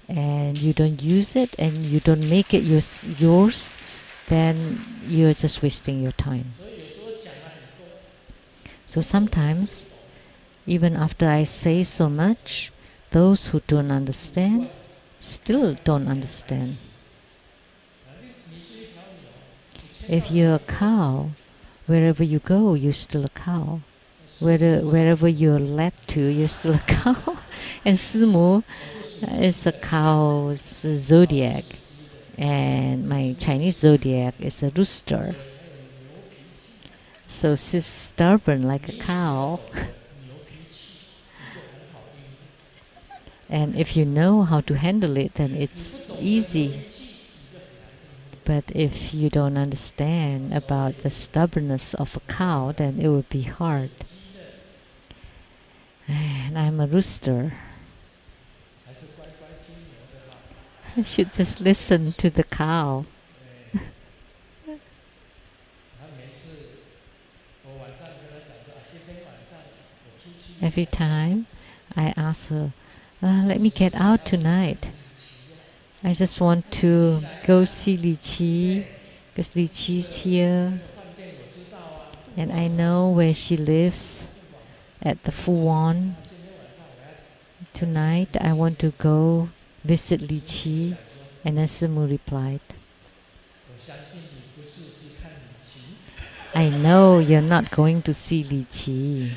and you don't use it, and you don't make it yours, then you're just wasting your time. So sometimes, even after I say so much, those who don't understand still don't understand. If you're a cow, wherever you go, you're still a cow. Wherever you're led to, you're still a cow. And Simu is a cow's zodiac. And my Chinese zodiac is a rooster. So she's stubborn like a cow. And if you know how to handle it, then it's easy. But if you don't understand about the stubbornness of a cow, then it would be hard. And I'm a rooster. I should just listen to the cow. Every time I ask her, let me get out tonight. I just want to go see Li Qi, because Li Qi's here, and I know where she lives, at the Fuwan. Tonight I want to go visit Li Qi. And then Simu replied, I know you're not going to see Li Qi.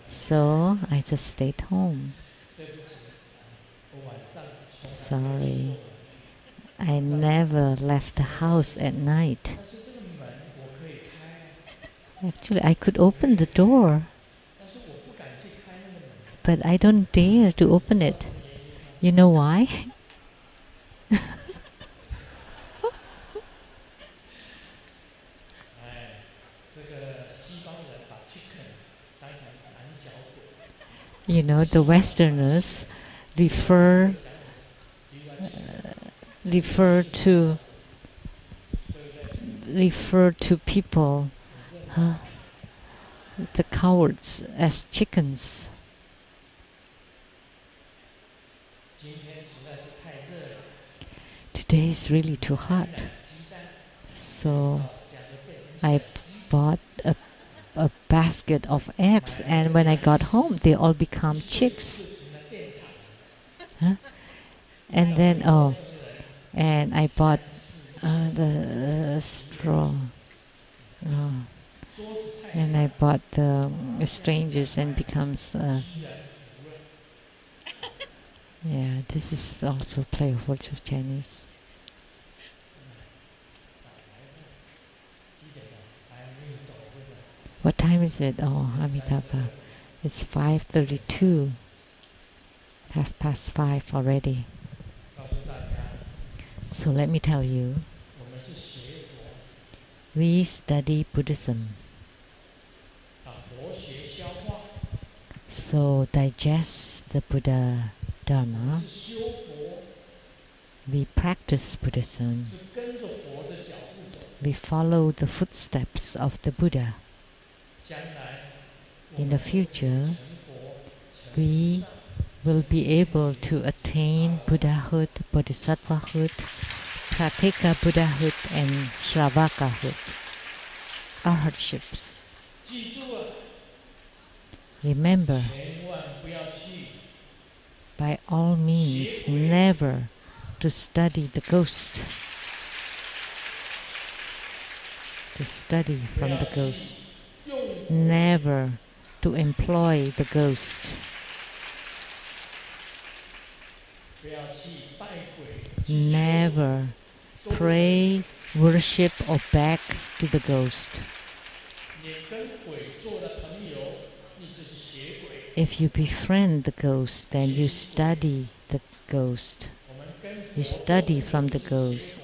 So I just stayed home. Sorry. I never left the house at night. Actually, I could open the door, but I don't dare to open it. You know why? You know, the Westerners refer to people, the cowards, as chickens. Today is really too hot, so I bought a basket of eggs, and when I got home they all become chicks. And then and I bought the straw, and I bought the strangers, and becomes yeah, this is also play of words of Chinese. What time is it? Oh, Amitabha. It's 5:32. 5:30 already. So let me tell you, we study Buddhism. So digest the Buddha Dharma. We practice Buddhism. We follow the footsteps of the Buddha. In the future, we will be able to attain Buddhahood, Bodhisattvahood, Prateka Buddhahood, and Shravakahood. Arhatships. Remember, by all means, never to study the ghost. To study from the ghost. Never to employ the ghost. Never pray, worship, or beg to the ghost. If you befriend the ghost, then you study the ghost. You study from the ghost.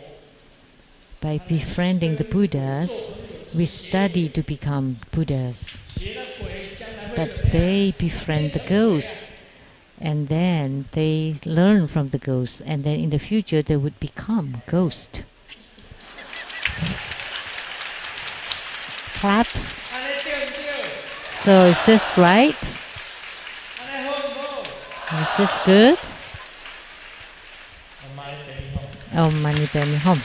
By befriending the Buddhas, we study to become Buddhas. But they befriend the ghosts, and then they learn from the ghosts, and then in the future they would become ghosts. Clap. So is this right? Is this good? Oh, Mani Padme Hum.